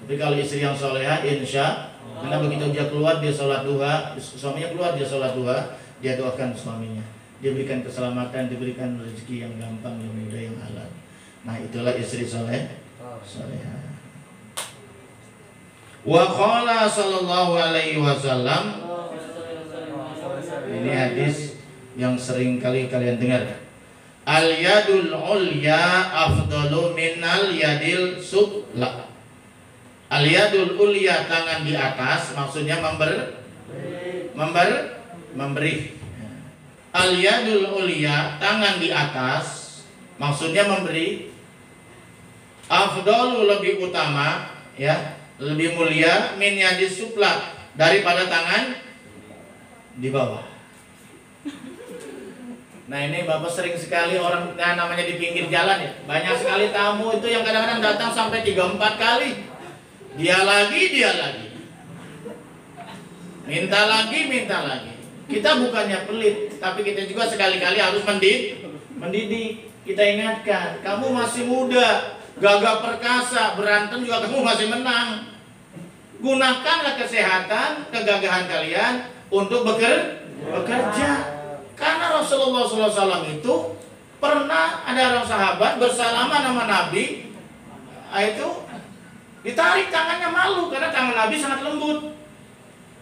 Tapi kalau istri yang soleha, insya karena begitu dia keluar dia sholat duha, suaminya keluar dia sholat duha, dia doakan suaminya, dia berikan keselamatan, diberikan rezeki yang gampang, yang mudah, yang halal. Nah itulah istri soleha. Wa qala sallallahu alaihi wasallam, ini hadis yang sering kali kalian dengar. Al yadul ulya afdalu minal yadil sufla. Al yadul ulya, tangan di atas, maksudnya memberi. Al yadul ulya, tangan di atas, maksudnya memberi. Afdalu, lebih utama, ya, lebih mulia, min yadis sufla, daripada tangan di bawah. Nah ini Bapak sering sekali orang namanya di pinggir jalan ya, banyak sekali tamu itu yang kadang-kadang datang sampai 3-4 kali. Dia lagi, minta lagi. Kita bukannya pelit, tapi kita juga sekali-kali harus mendidik. Kita ingatkan, kamu masih muda, gagah perkasa, berantem juga kamu masih menang. Gunakanlah kesehatan, kegagahan kalian untuk bekerja. Karena Rasulullah SAW itu pernah ada orang sahabat bersalaman sama Nabi, itu ditarik tangannya, malu karena tangan Nabi sangat lembut.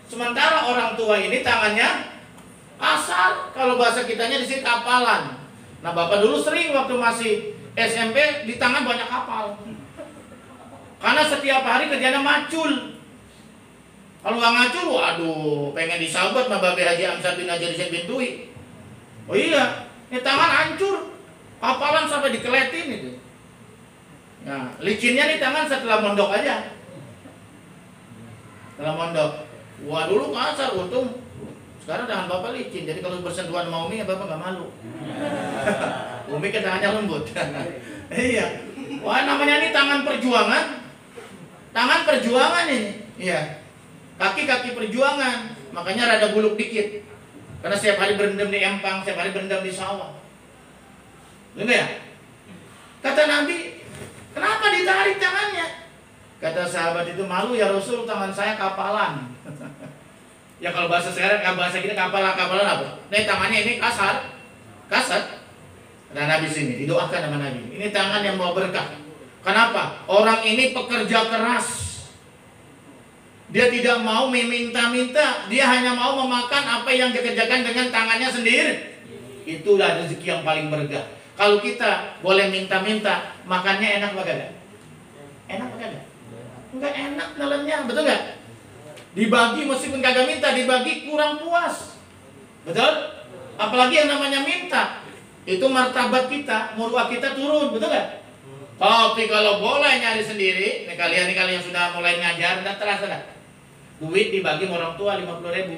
Sementara orang tua ini tangannya kasar, kalau bahasa kitanya di sini kapalan. Nah Bapak dulu sering waktu masih SMP di tangan banyak kapal, karena setiap hari kerjanya macul. Kalau nggak ngacul, waduh, pengen disahabat sama Babe Haji Amsar bin Haji Risyad bin Dwi. Oh iya, ini tangan hancur, kapalan sampai dikeletin itu. Nah, licinnya nih tangan setelah mondok aja. Setelah mondok. Wah dulu kasar, untung sekarang tangan Bapak licin. Jadi kalau bersentuhan sama Umi, Bapak nggak malu. Umi kan tangannya lembut. Iya. Wah namanya ini tangan perjuangan. Tangan perjuangan ini. Iya. Kaki-kaki perjuangan. Makanya rada buluk dikit. Karena setiap hari berendam di empang, setiap hari berendam di sawah. Benar ya? Kata Nabi, kenapa ditarik tangannya? Kata sahabat itu, malu ya Rasul, tangan saya kapalan. Ya kalau bahasa sekarang, bahasa kita kapalan apa? Nih tangannya ini kasar. Dan Nabi sini didoakan sama Nabi. Ini tangan yang bawa berkah. Kenapa? Orang ini pekerja keras. Dia tidak mau meminta-minta, dia hanya mau memakan apa yang dikerjakan dengan tangannya sendiri. Itulah rezeki yang paling berkah. Kalau kita boleh minta-minta, makannya enak apa enggak? Enak apa enggak? Enggak enak nelennya, betul enggak? Dibagi meskipun kagak minta, dibagi kurang puas. Betul? Apalagi yang namanya minta. Itu martabat kita, muruah kita turun, betul enggak? Tapi kalau boleh nyari sendiri, kalian yang sudah mulai ngajar, dan terasa enggak? Duit dibagi sama orang tua 50.000.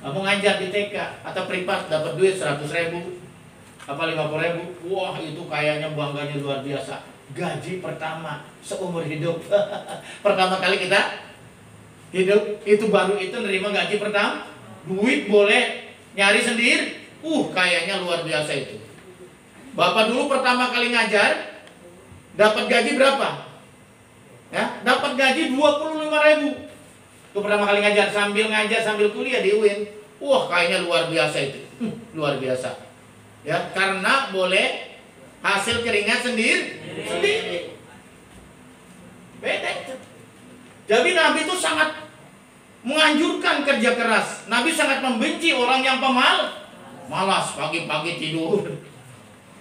Kamu ngajar di TK atau privat dapat duit 100.000 apa 50.000. Wah itu kayaknya bangganya luar biasa. Gaji pertama seumur hidup. Pertama kali kita hidup itu baru itu nerima gaji pertama. Duit boleh nyari sendiri. Kayaknya luar biasa itu. Bapak dulu pertama kali ngajar dapat gaji berapa? Ya, dapat gaji 25.000. Itu pertama kali ngajar sambil kuliah di UIN. Kayaknya luar biasa itu. Luar biasa. Ya, karena boleh hasil keringat sendiri. Beda itu. Jadi Nabi itu sangat menganjurkan kerja keras. Nabi sangat membenci orang yang Malas pagi-pagi tidur.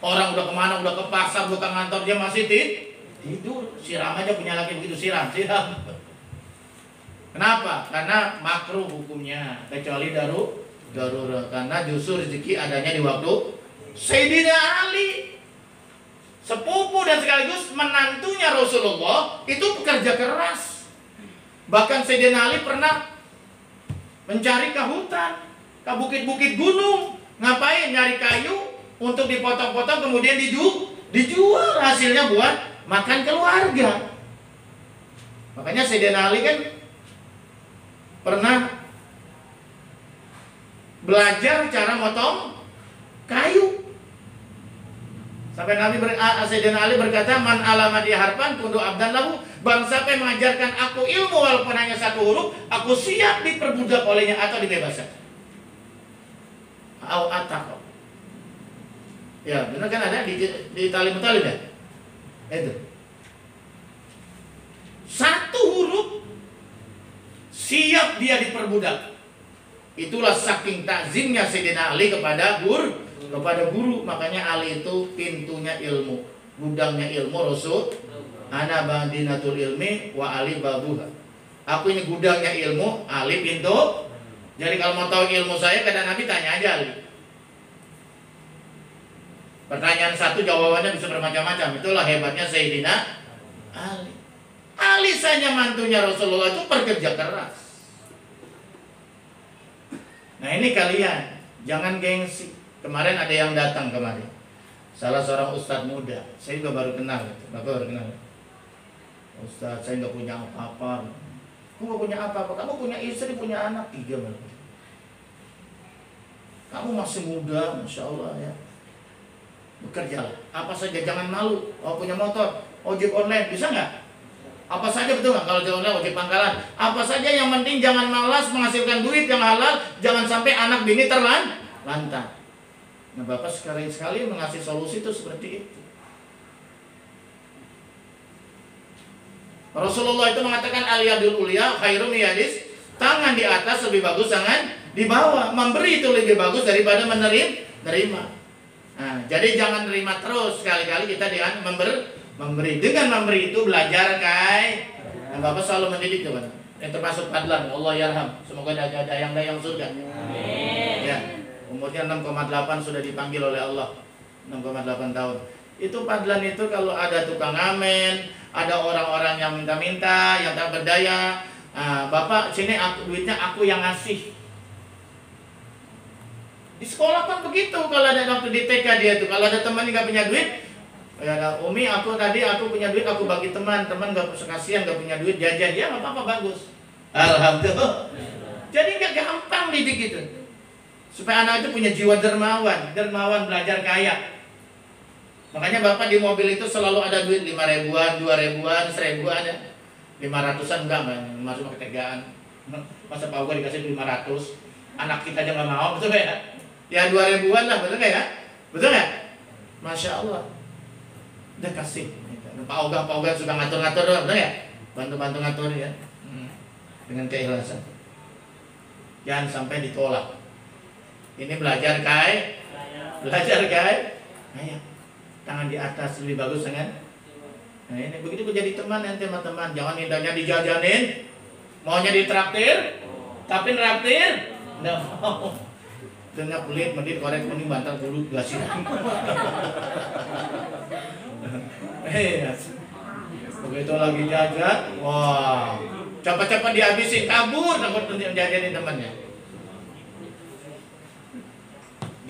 Orang udah kemana, udah ke pasar, udah ke kantor, dia masih tidur. Siram aja, punya laki begitu, siram. Kenapa? Karena makruh hukumnya, kecuali darurat. Karena justru rezeki adanya di waktu Sayyidina Ali, sepupu dan sekaligus menantunya Rasulullah, itu pekerja keras. Bahkan Sayyidina Ali pernah mencari ke hutan, ke bukit-bukit gunung. Ngapain? Nyari kayu untuk dipotong-potong kemudian dijual, hasilnya buat makan keluarga. Makanya Sayyidina Ali kan pernah belajar cara motong kayu. Sampai Sayyidina Ali berkata, "Man alamadi harpan kundu abdan lahu." Barang siapa yang mengajarkan aku ilmu walaupun hanya satu huruf, aku siap diperbudak olehnya atau dibebaskan. Au ataqo. Ya, benar kan ada di tali mutalib ya? Itu. Satu huruf siap dia diperbudak. Itulah saking takzimnya Sayyidina Ali kepada guru. Makanya Ali itu pintunya ilmu, gudangnya ilmu Rasul. Ana badinatul ilmi wa Ali babuha. Aku ini gudangnya ilmu, Ali pintu. Jadi kalau mau tahu ilmu saya, kata Nabi, tanya aja Ali. Pertanyaan satu jawabannya bisa bermacam-macam. Itulah hebatnya Sayyidina Ali. Ali saja mantunya Rasulullah itu pekerja keras. Nah ini kalian, jangan gengsi. Kemarin ada yang datang kemarin, salah seorang ustadz muda. Saya juga baru kenal, Bapak baru kenal. Ustadz, saya nggak punya apa-apa. Kamu nggak punya apa-apa? Kamu punya istri, punya anak 3 malah. Kamu masih muda, masya Allah ya. Bekerjalah, apa saja, jangan malu. Oh punya motor, ojek online, bisa nggak? Apa saja, betul nggak? Kalau ojek online, ojek pangkalan, apa saja, yang penting jangan malas menghasilkan duit yang halal. Jangan sampai anak bini terlantar. Nah Bapak sekali-sekali mengasih solusi itu seperti itu. Rasulullah itu mengatakan al-yadul ulya khairum yadis, tangan di atas lebih bagus tangan di bawah. Memberi itu lebih bagus daripada menerima. Nah, jadi jangan terima terus, sekali-kali kita dengan memberi. Dengan memberi itu belajar Nah, Bapak selalu mendidik tuh, yang termasuk padlan, Allah yarham. Semoga ada dayang surga. Amin. Ya, umurnya 6,8 sudah dipanggil oleh Allah. 6,8 tahun. Itu padlan itu kalau ada tukang ngamen, ada orang-orang yang minta-minta, yang tak berdaya, Bapak sini duitnya aku yang ngasih. Di sekolah kan begitu, kalau ada waktu di TK dia tuh, kalau ada teman yang nggak punya duit, ya Umi aku punya duit, aku bagi teman nggak kasihan nggak punya duit jajan, ya nggak apa-apa, bagus. Alhamdulillah. Jadi nggak gampang didik itu, supaya anak itu punya jiwa dermawan belajar kaya. Makanya Bapak di mobil itu selalu ada duit 5 ribuan, 2 ribuan, 1000-an ya. 500-an enggak masuk ketegaan. Masa Pak Uga dikasih 500, anak kita aja nggak mau, betul ya? Ya 2 ribuan lah, betul nggak ya? Betul nggak? Masya Allah. Udah kasih. Pak Uga sudah ngatur-ngatur, betul ya? Bantu-bantu ngatur ya. Dengan keikhlasan. Jangan sampai ditolak. Ini belajar kaya. Tangan di atas lebih bagus kan? Nah ini begitu jadi teman nanti teman-teman, jangan indahnya dijajanin, maunya ditraktir, tapi traktir nggak mau. Tengah kulit, mending korek kuning bantal dulu gak sih? Begitu lagi jajan, wah, cepat-cepat dihabisin, kabur, takut menjajanin temannya.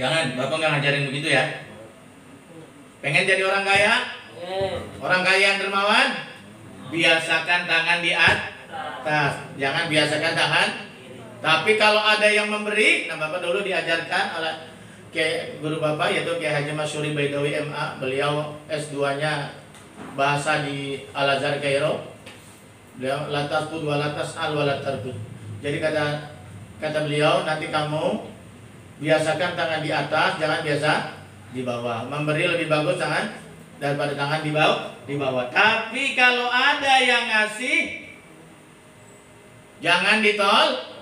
Jangan, Bapak nggak ngajarin begitu ya. Pengen jadi orang kaya? Orang kaya yang dermawan? Biasakan tangan di atas. Jangan biasakan tangan. Tapi kalau ada yang memberi, nah Bapak dulu diajarkan oleh guru Bapak, yaitu Kiai Haji Masyuri Baidawi MA. Beliau S2-nya bahasa di Al-Azhar Kairo. Beliau latas pun walatas al walatarbud. Jadi kata beliau, nanti kamu biasakan tangan di atas, jangan biasa di bawah. Memberi lebih bagus tangan daripada tangan di bawah. Tapi kalau ada yang ngasih, jangan ditolak.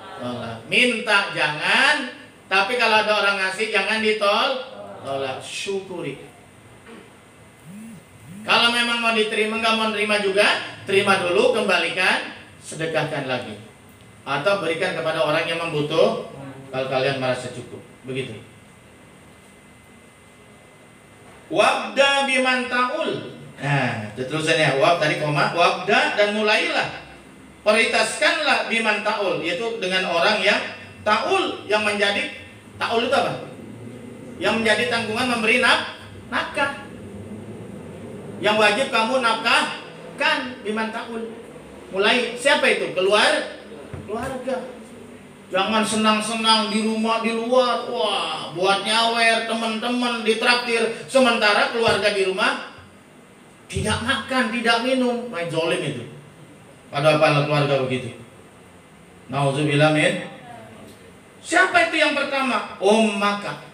Minta jangan Tapi kalau ada orang ngasih jangan ditolak, syukuri. Kalau memang mau diterima, nggak mau terima juga, terima dulu, kembalikan, sedekahkan lagi. Atau berikan kepada orang yang membutuh kalau kalian merasa cukup. Begitu. Wabda biman ta'ul. Nah, terusannya wab tadi koma, wabda dan mulailah. Prioritaskanlah biman ta'ul, yaitu dengan orang yang ta'ul, yang menjadi ta'ul itu apa? Yang menjadi tanggungan memberi nafkah. Yang wajib kamu nafkahkan biman ta'ul. Mulai siapa itu? Keluarga. Jangan senang-senang di rumah, di luar. Wah, buat nyawer, teman-teman ditraktir. Sementara keluarga di rumah tidak makan, tidak minum. Main zolim itu. Pada apa keluarga begitu? Nauzubillah min. Siapa itu yang pertama? Ummaka.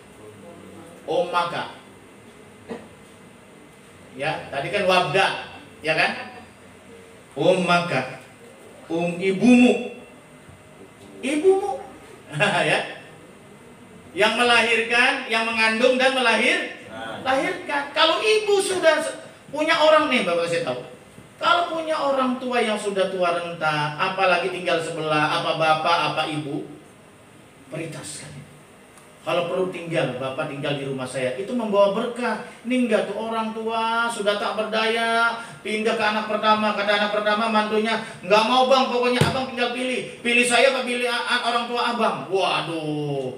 Ya, tadi kan wabda, ya kan? Ummaka. Ibumu. Ya. Yang melahirkan, yang mengandung dan melahirkan. Kalau ibu sudah punya orang nih, Bapak saya tahu. Kalau punya orang tua yang sudah tua renta, apalagi tinggal sebelah, apa bapak, apa ibu, prioritaskan. Kalau perlu tinggal, bapak tinggal di rumah saya, itu membawa berkah. Ini enggak tuh orang tua sudah tak berdaya, pindah ke anak pertama, kata anak pertama mantunya, enggak mau bang, pokoknya abang tinggal pilih saya apa pilih orang tua abang. Waduh,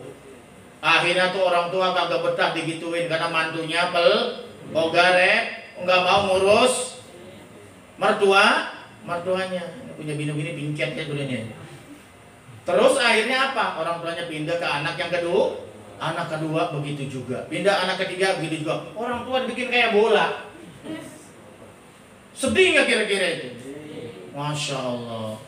akhirnya tuh orang tua kagak betah digituin karena mantunya pogare, enggak mau ngurus mertuanya, punya bini-bini pincet ya dulunya. Terus akhirnya apa? Orang tuanya pindah ke anak yang kedua. Anak kedua begitu juga, pindah anak ketiga begitu juga. Orang tua dibikin kayak bola. Sedih nggak kira-kira itu? Masya Allah.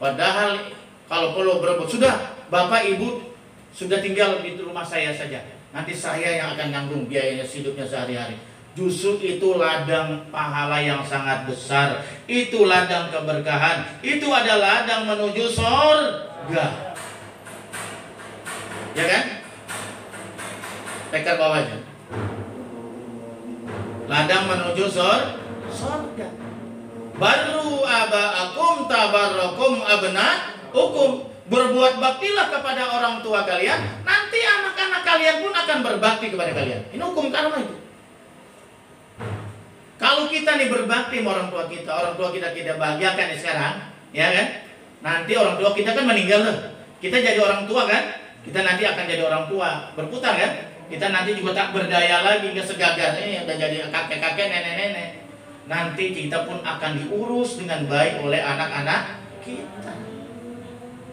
Padahal kalau perlu berebut, sudah bapak ibu sudah tinggal di rumah saya saja. Nanti saya yang akan nanggung biayanya hidupnya sehari-hari. Justru itu ladang pahala yang sangat besar. Itu ladang keberkahan. Itu adalah ladang menuju surga. Ya kan? Teker bawahnya. Ladang menuju surga. Baru aba'akum tabarrakum abna'ukum. Berbuat baktilah kepada orang tua kalian, nanti anak-anak kalian pun akan berbakti kepada kalian. Ini hukum karma itu. Kalau kita nih berbakti sama orang tua kita tidak bahagiakan sekarang, ya kan? Nanti orang tua kita kan meninggal loh. Kita jadi orang tua kan? Kita nanti akan jadi orang tua, berputar kan? Kita nanti juga tak berdaya lagi, nggak segagas ini udah jadi kakek-kakek, nenek-nenek. Nanti kita pun akan diurus dengan baik oleh anak-anak kita.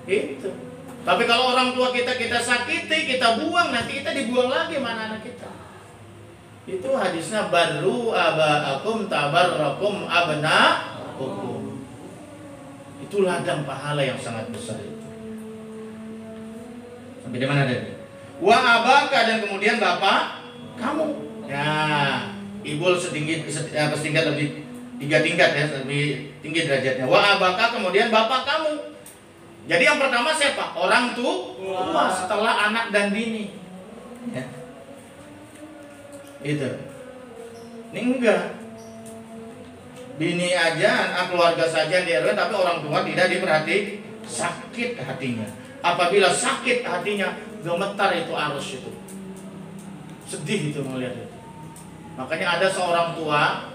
Itu. Tapi kalau orang tua kita sakiti, kita buang, nanti kita dibuang lagi mana anak kita. Itu hadisnya baru aba'akum tabarrakum abna'ukum. Itu ladang pahala yang sangat besar itu. Sampai di mana tadi? Wa abaka, dan kemudian bapak kamu. Ya, ibu setingkat lebih 3 tingkat ya, lebih tinggi derajatnya. Wa abaka, kemudian bapak kamu. Jadi yang pertama siapa? Orang tua, setelah anak dan bini. Ya. Itu. Ini enggak. Bini aja, anak keluarga saja di RW, tapi orang tua tidak diperhati, sakit hatinya. Apabila sakit hatinya, gemetar itu arus itu. Sedih itu melihat itu. Makanya ada seorang tua,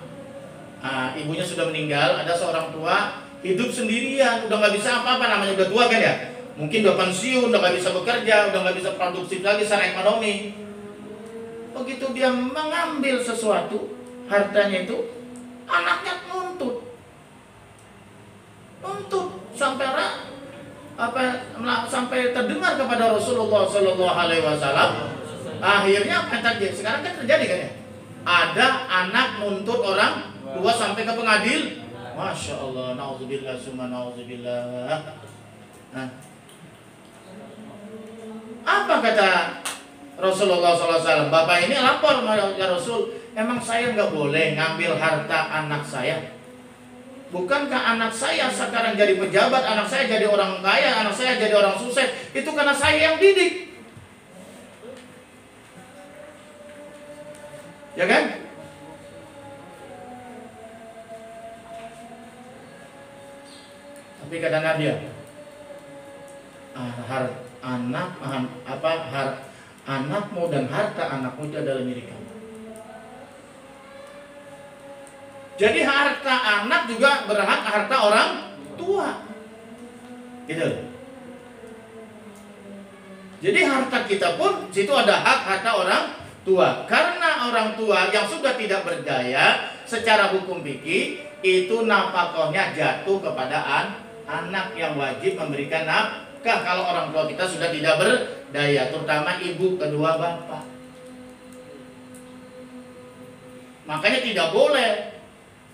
ibunya sudah meninggal, ada seorang tua hidup sendirian, udah nggak bisa apa-apa, namanya udah tua kan ya. Mungkin udah pensiun, udah nggak bisa bekerja, udah nggak bisa produktif lagi secara ekonomi. Begitu dia mengambil sesuatu, hartanya itu, anaknya nuntut sampai terdengar kepada Rasulullah Sallallahu Alaihi Wasallam. Akhirnya apa yang terjadi? Sekarang kan terjadi kan ya? Ada anak nuntut orang tua sampai ke pengadilan. Masya Allah, na'udzubillah, summa na'udzubillah. Apa kata Rasulullah SAW? Bapak ini lapor ya Rasul, emang saya nggak boleh ngambil harta anak saya? Bukankah anak saya sekarang jadi pejabat, anak saya jadi orang kaya, anak saya jadi orang sukses? Itu karena saya yang didik. Ya kan? Tapi kata Nabi, anakmu dan harta anakmu itu adalah milik kamu. Jadi harta anak juga berhak harta orang tua. Gitu. Jadi harta kita pun situ ada hak harta orang tua. Karena orang tua yang sudah tidak berdaya secara hukum fikih itu nafkahnya jatuh kepada anak yang wajib memberikan nafkah kalau orang tua kita sudah tidak berdaya, terutama ibu kedua bapak. Makanya tidak boleh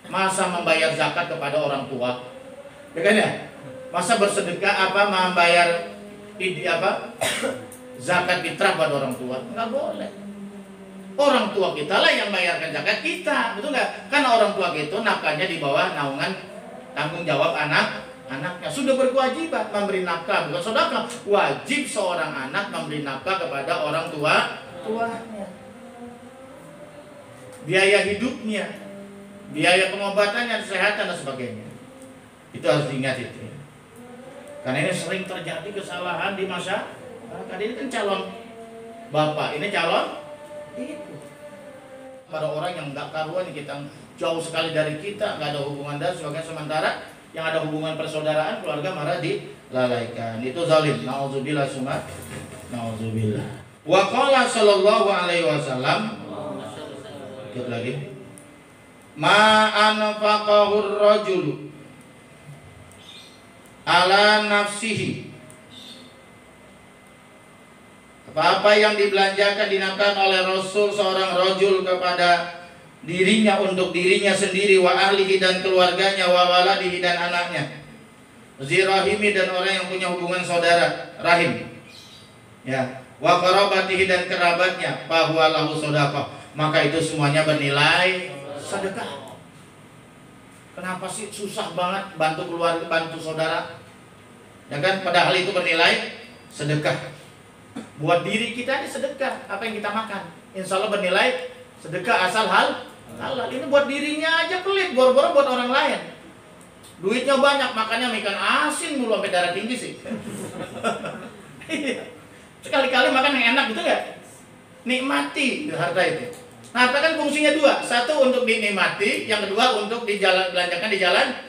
masa membayar zakat kepada orang tua, ya kan ya? Masa bersedekah membayar zakat fitrah pada orang tua, nggak boleh. Orang tua kita lah yang bayarkan zakat kita, betul nggak? Karena orang tua kita nafkahnya di bawah naungan tanggung jawab anaknya, sudah berkewajiban memberi nafkah, bukan sedekah. Wajib seorang anak memberi nafkah kepada orang tuanya, biaya hidupnya, biaya pengobatannya, kesehatan dan sebagainya. Itu harus diingat itu. Karena ini sering terjadi kesalahan di masa ini kan calon bapak, ini calon itu. Pada orang yang nggak karuan, kita jauh sekali dari kita, nggak ada hubungan darah sebagai sementara yang ada hubungan persaudaraan, keluarga malah dilalaikan. Itu zalim. Nauzubillah summa nauzubillah. Wa qala sallallahu alaihi wasallam, ikut lagi. Ma anfaqahur rajulu ala nafsihi, apa-apa yang dibelanjakan dinafkahkan oleh Rasul seorang rajul kepada dirinya, untuk dirinya sendiri, wa ahlihi dan keluarganya, wa waladihi dan anaknya, zirahimi dan orang yang punya hubungan saudara rahim, ya, wa qarabatihi dan kerabatnya, bahwa lahu sedekah, maka itu semuanya bernilai sedekah. Kenapa sih susah banget bantu keluarga, bantu saudara? Ya kan, padahal itu bernilai sedekah. Buat diri kita ini sedekah, apa yang kita makan, insya Allah bernilai sedekah asal halal. Ini buat dirinya aja pelit, boro-boro buat orang lain. Duitnya banyak, makanya makan asin mulu sampai darah tinggi sih. Sekali-kali makan yang enak gitu nggak? Nikmati harta itu. Nah, harta kan fungsinya dua, satu untuk dinikmati, yang kedua untuk belanjakan di jalan.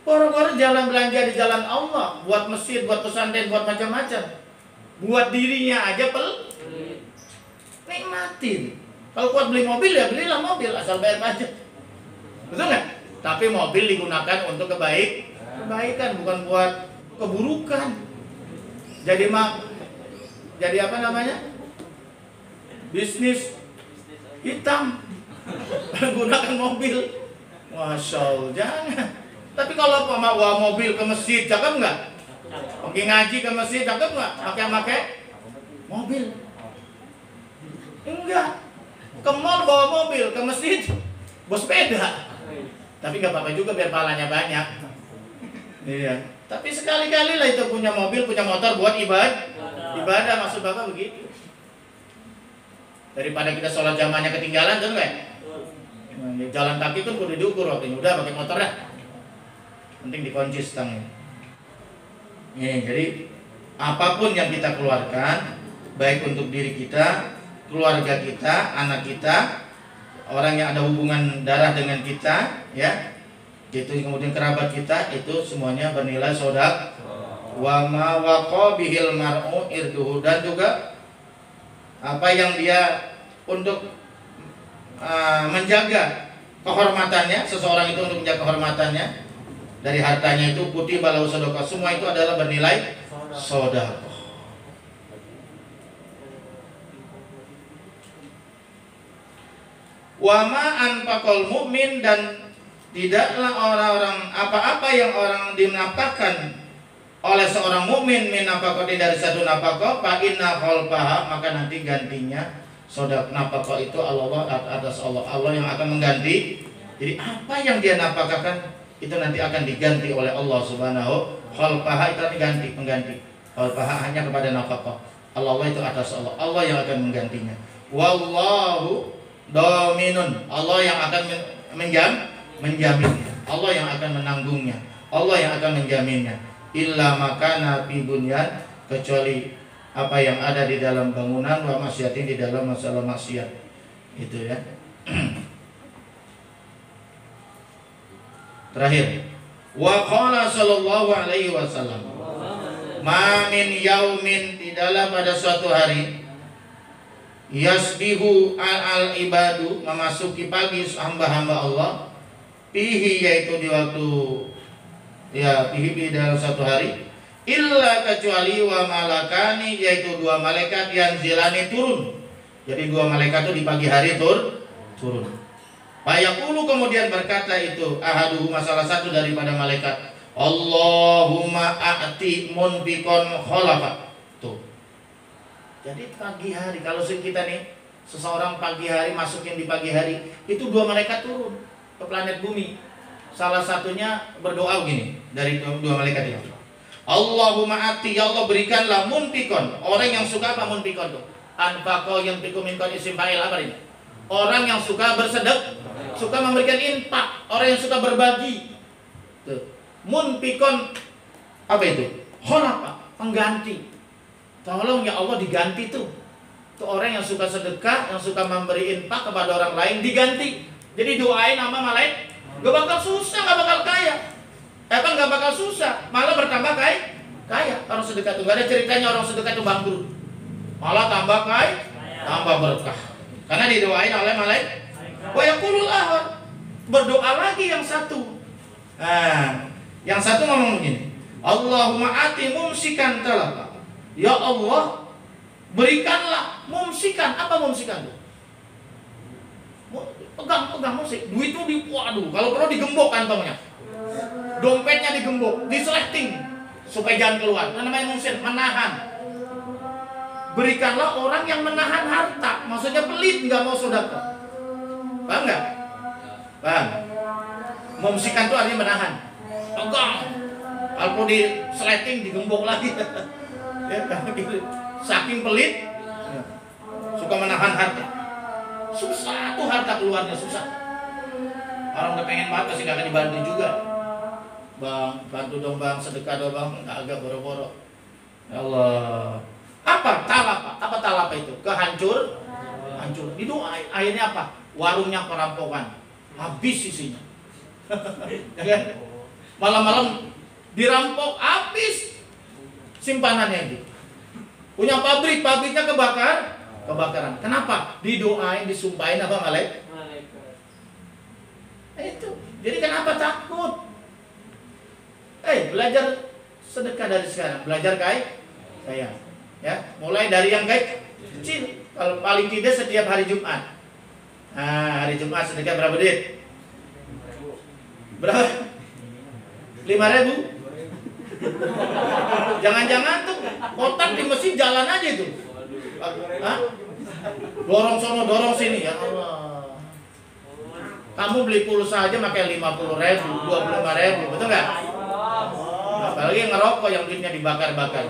Boro-boro jalan belanja di jalan Allah, buat masjid, buat pesantren, buat macam-macam. Buat dirinya aja pelit. Nikmatin. Kalau kuat beli mobil ya belilah mobil, asal bayar pajak. Betul nggak? Tapi mobil digunakan untuk kebaikan, bukan buat keburukan. Jadi apa namanya? Bisnis hitam. Gunakan mobil. Masya Allah, jangan. Tapi kalau bawa mobil ke masjid, cakep nggak? Pergi ngaji ke masjid, cakep nggak? Pakai mobil? Enggak. Ke mall bawa mobil, ke masjid bawa sepeda. Tapi nggak apa-apa juga biar pahalanya banyak. Iya. Tapi sekali-kali lah itu punya mobil, punya motor buat ibadah, maksud Bapak begitu. Daripada kita sholat jamaahnya ketinggalan, tuh nggak? Jalan kaki kan kudu diukur waktunya. Udah pakai motor dah. Penting dikunci stangnya. Jadi apapun yang kita keluarkan, baik untuk diri kita, keluarga kita, anak kita, orang yang ada hubungan darah dengan kita, ya, itu kemudian kerabat kita, itu semuanya bernilai sedekah. Wa ma waqa bihil mar'u irduhu, dan juga apa yang dia untuk menjaga kehormatannya, seseorang itu untuk menjaga kehormatannya dari hartanya itu, kutiba lahu sedekah, semua itu adalah bernilai sedekah. Wa ma anfaqal mu'min, dan tidaklah orang-orang apa-apa yang orang dinafkahkan oleh seorang mukmin min nafaqatin, dari satu nafkah, fa inna khalfaha, maka nanti gantinya sedekah nafkah itu Allah atas Allah yang akan mengganti. Jadi apa yang dia nafkahkan itu nanti akan diganti oleh Allah Subhanahu. Khalfaha itu nanti pengganti. Khalfaha hanya kepada nafkah. Allah itu atas Allah yang akan menggantinya. Wallahu Dominun, Allah yang akan menjaminnya, Allah yang akan menanggungnya, Allah yang akan menjaminnya. Illa makana fi bunyan, kecuali apa yang ada di dalam bangunan, wa maksiatin, di dalam masalah maksiat. Itu ya. Terakhir, wa qala sallallahu alaihi wasallam, ma min yaumin, tidaklah pada suatu hari, yasbihu al ibadu, memasuki pagi hamba-hamba Allah, pihi, yaitu di waktu ya, pihi dalam satu hari, illa, kecuali wa malakani, yaitu dua malaikat yang zilani turun. Jadi dua malaikat itu di pagi hari turun. Fayaqulu, kemudian berkata itu ahaduhuma, salah satu daripada malaikat, Allahumma a'ti munfikon kholafa. Tuh. Jadi pagi hari, kalau kita nih, seseorang pagi hari masukin di pagi hari, itu dua malaikat turun ke planet bumi. Salah satunya berdoa begini, dari dua malaikat itu, Allahumma a'ti, ya Allah berikanlah munfikon, orang yang suka apa munfikon tuh? Anfaqo yang pikumin kon isim fa'il, apa ini? Orang yang suka bersedekah, suka memberikan infak, orang yang suka berbagi. Tuh. Munfikon apa itu? Kholafa, pengganti. Tolong ya Allah diganti tuh. Tuh orang yang suka sedekah, yang suka memberi infak kepada orang lain, diganti. Jadi doain sama malaikat, gak bakal susah, gak bakal kaya. Gak bakal susah, malah bertambah kaya. Orang sedekah itu gak ada ceritanya orang sedekah itu bangkrut, malah tambah kaya, tambah berkah. Karena didoain oleh malaikat. Wa yaqulul akhar, berdoa lagi yang satu. Nah, yang satu ngomong begini, Allahumma ati mumsikan talaka. Ya Allah, berikanlah mumsikan. Apa mumsikan itu? Pegang musik. Duit itu waduh, kalau perlu digembok kantongnya. Dompetnya digembok, diseleting supaya jangan keluar. Nah, namanya mumsikan, menahan. Berikanlah orang yang menahan harta, maksudnya pelit, nggak mau sedekah. Paham nggak? Paham? Mumsikan itu artinya menahan. Pegang, kalau di sleting digembok lagi. Ya, saking pelit, suka menahan harta. Susah tuh harta keluarnya, susah. Orang udah pengen banget pasti gak dibantu juga. Bang, bantu dong bang, sedekah dong bang, agak boro-boro. Ya Allah. Apa talapa? Apa talapa itu? Hancur. Itu akhirnya apa? Warungnya perampokan, habis isinya. Ya kan? Malam-malam dirampok, habis simpanannya itu. Punya pabriknya kebakaran. Kenapa? Didoain, disumpahin apa malaikat? Itu. Jadi kenapa takut? Belajar sedekah dari sekarang, belajar kaya. Ya, mulai dari yang kecil. Kalau paling tidak setiap hari Jumat. Nah, hari Jumat sedekah berapa duit? Berapa? 5.000. Jangan-jangan tuh kotak di masjid jalan aja itu. Hah? Dorong sono, dorong sini, ya Allah. Kamu beli pulsa aja pakai 50.000, 25.000, betul nggak? Apalagi yang ngerokok yang duitnya dibakar-bakar.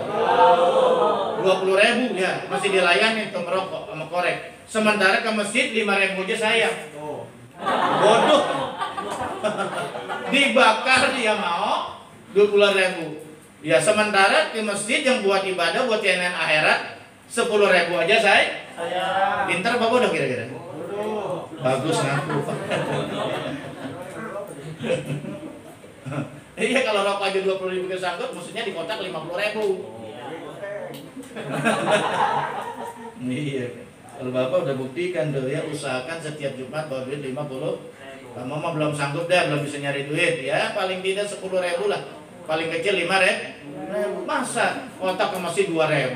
20.000 ya masih dilayani untuk merokok sama korek. Sementara ke masjid 5.000 aja sayang. Bodoh. Dibakar dia mau 20.000. Ya sementara di masjid yang buat ibadah, buat CNN akhirat 10.000 aja saya. Pintar apa bodoh kira-kira? Bagus ngaku. Iya, kalau rokok aja 20.000 kesangkut, maksudnya di kotak 50.000. Iya. Kalau Bapak udah buktikan tuh ya, usahakan setiap Jumat bawa duit 50. Kamu mah belum sanggup dah, belum bisa nyari duit ya, paling tidak 10.000 lah. Paling kecil 5.000. Masa kotak masih 2.000?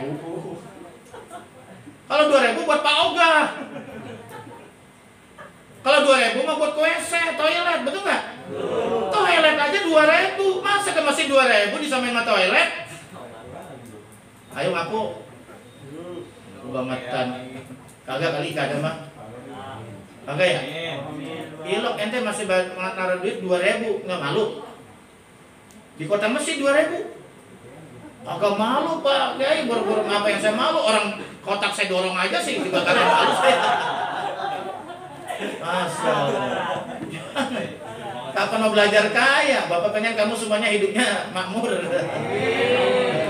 Kalau 2.000 buat Pak Oga. Kalau 2.000 mah buat WC, toilet, betul nggak? Toilet aja 2.000, masa ke masih 2.000 disamain sama toilet? Ayo ngaku. Bangetan. Kagak kali kada mah. Kagak ya? Ilok ente masih naruh duit 2.000, nggak malu? Di kota masih 2.000. Agak malu Pak, ya boro-boro ngapa yang saya malu, orang kotak saya dorong aja sih dibakarin malu saya. Masya Allah. Kapan mau belajar kaya? Bapak pengen kamu semuanya hidupnya makmur.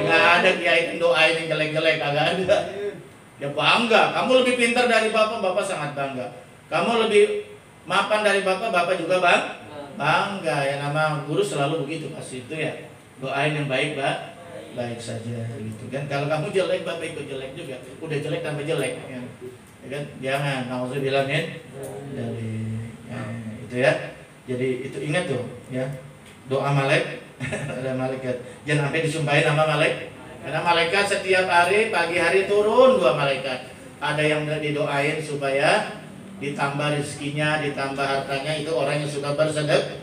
Nggak ada kiai yang doain yang jelek-jelek, kagak ada. Ya bangga, kamu lebih pintar dari bapak, bapak sangat bangga. Kamu lebih mapan dari bapak, bapak juga bangga. Ya nama guru selalu begitu pasti itu ya. Doain yang baik, baik saja gitu kan. Kalau kamu jelek, bapak ikut jelek juga. Udah jelek tambah jelek ya. Ya kan? Jangan, nauzubillah min dari itu ya. Jadi itu ingat tuh ya. Doa ada malaikat. Jangan sampai disumpahin sama malaikat. Karena malaikat setiap hari pagi hari turun 2 malaikat. Ada yang didoain supaya ditambah rezekinya, ditambah hartanya, itu orang yang suka bersedekah,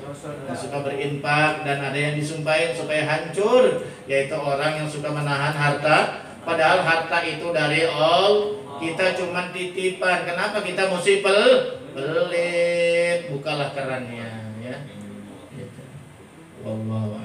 yang suka berinfak, dan ada yang disumpahin supaya hancur, yaitu orang yang suka menahan harta. Padahal harta itu dari Allah, kita cuma titipan. Kenapa kita mesti pelit? Bukalah kerannya ya. Gitu. Wallahu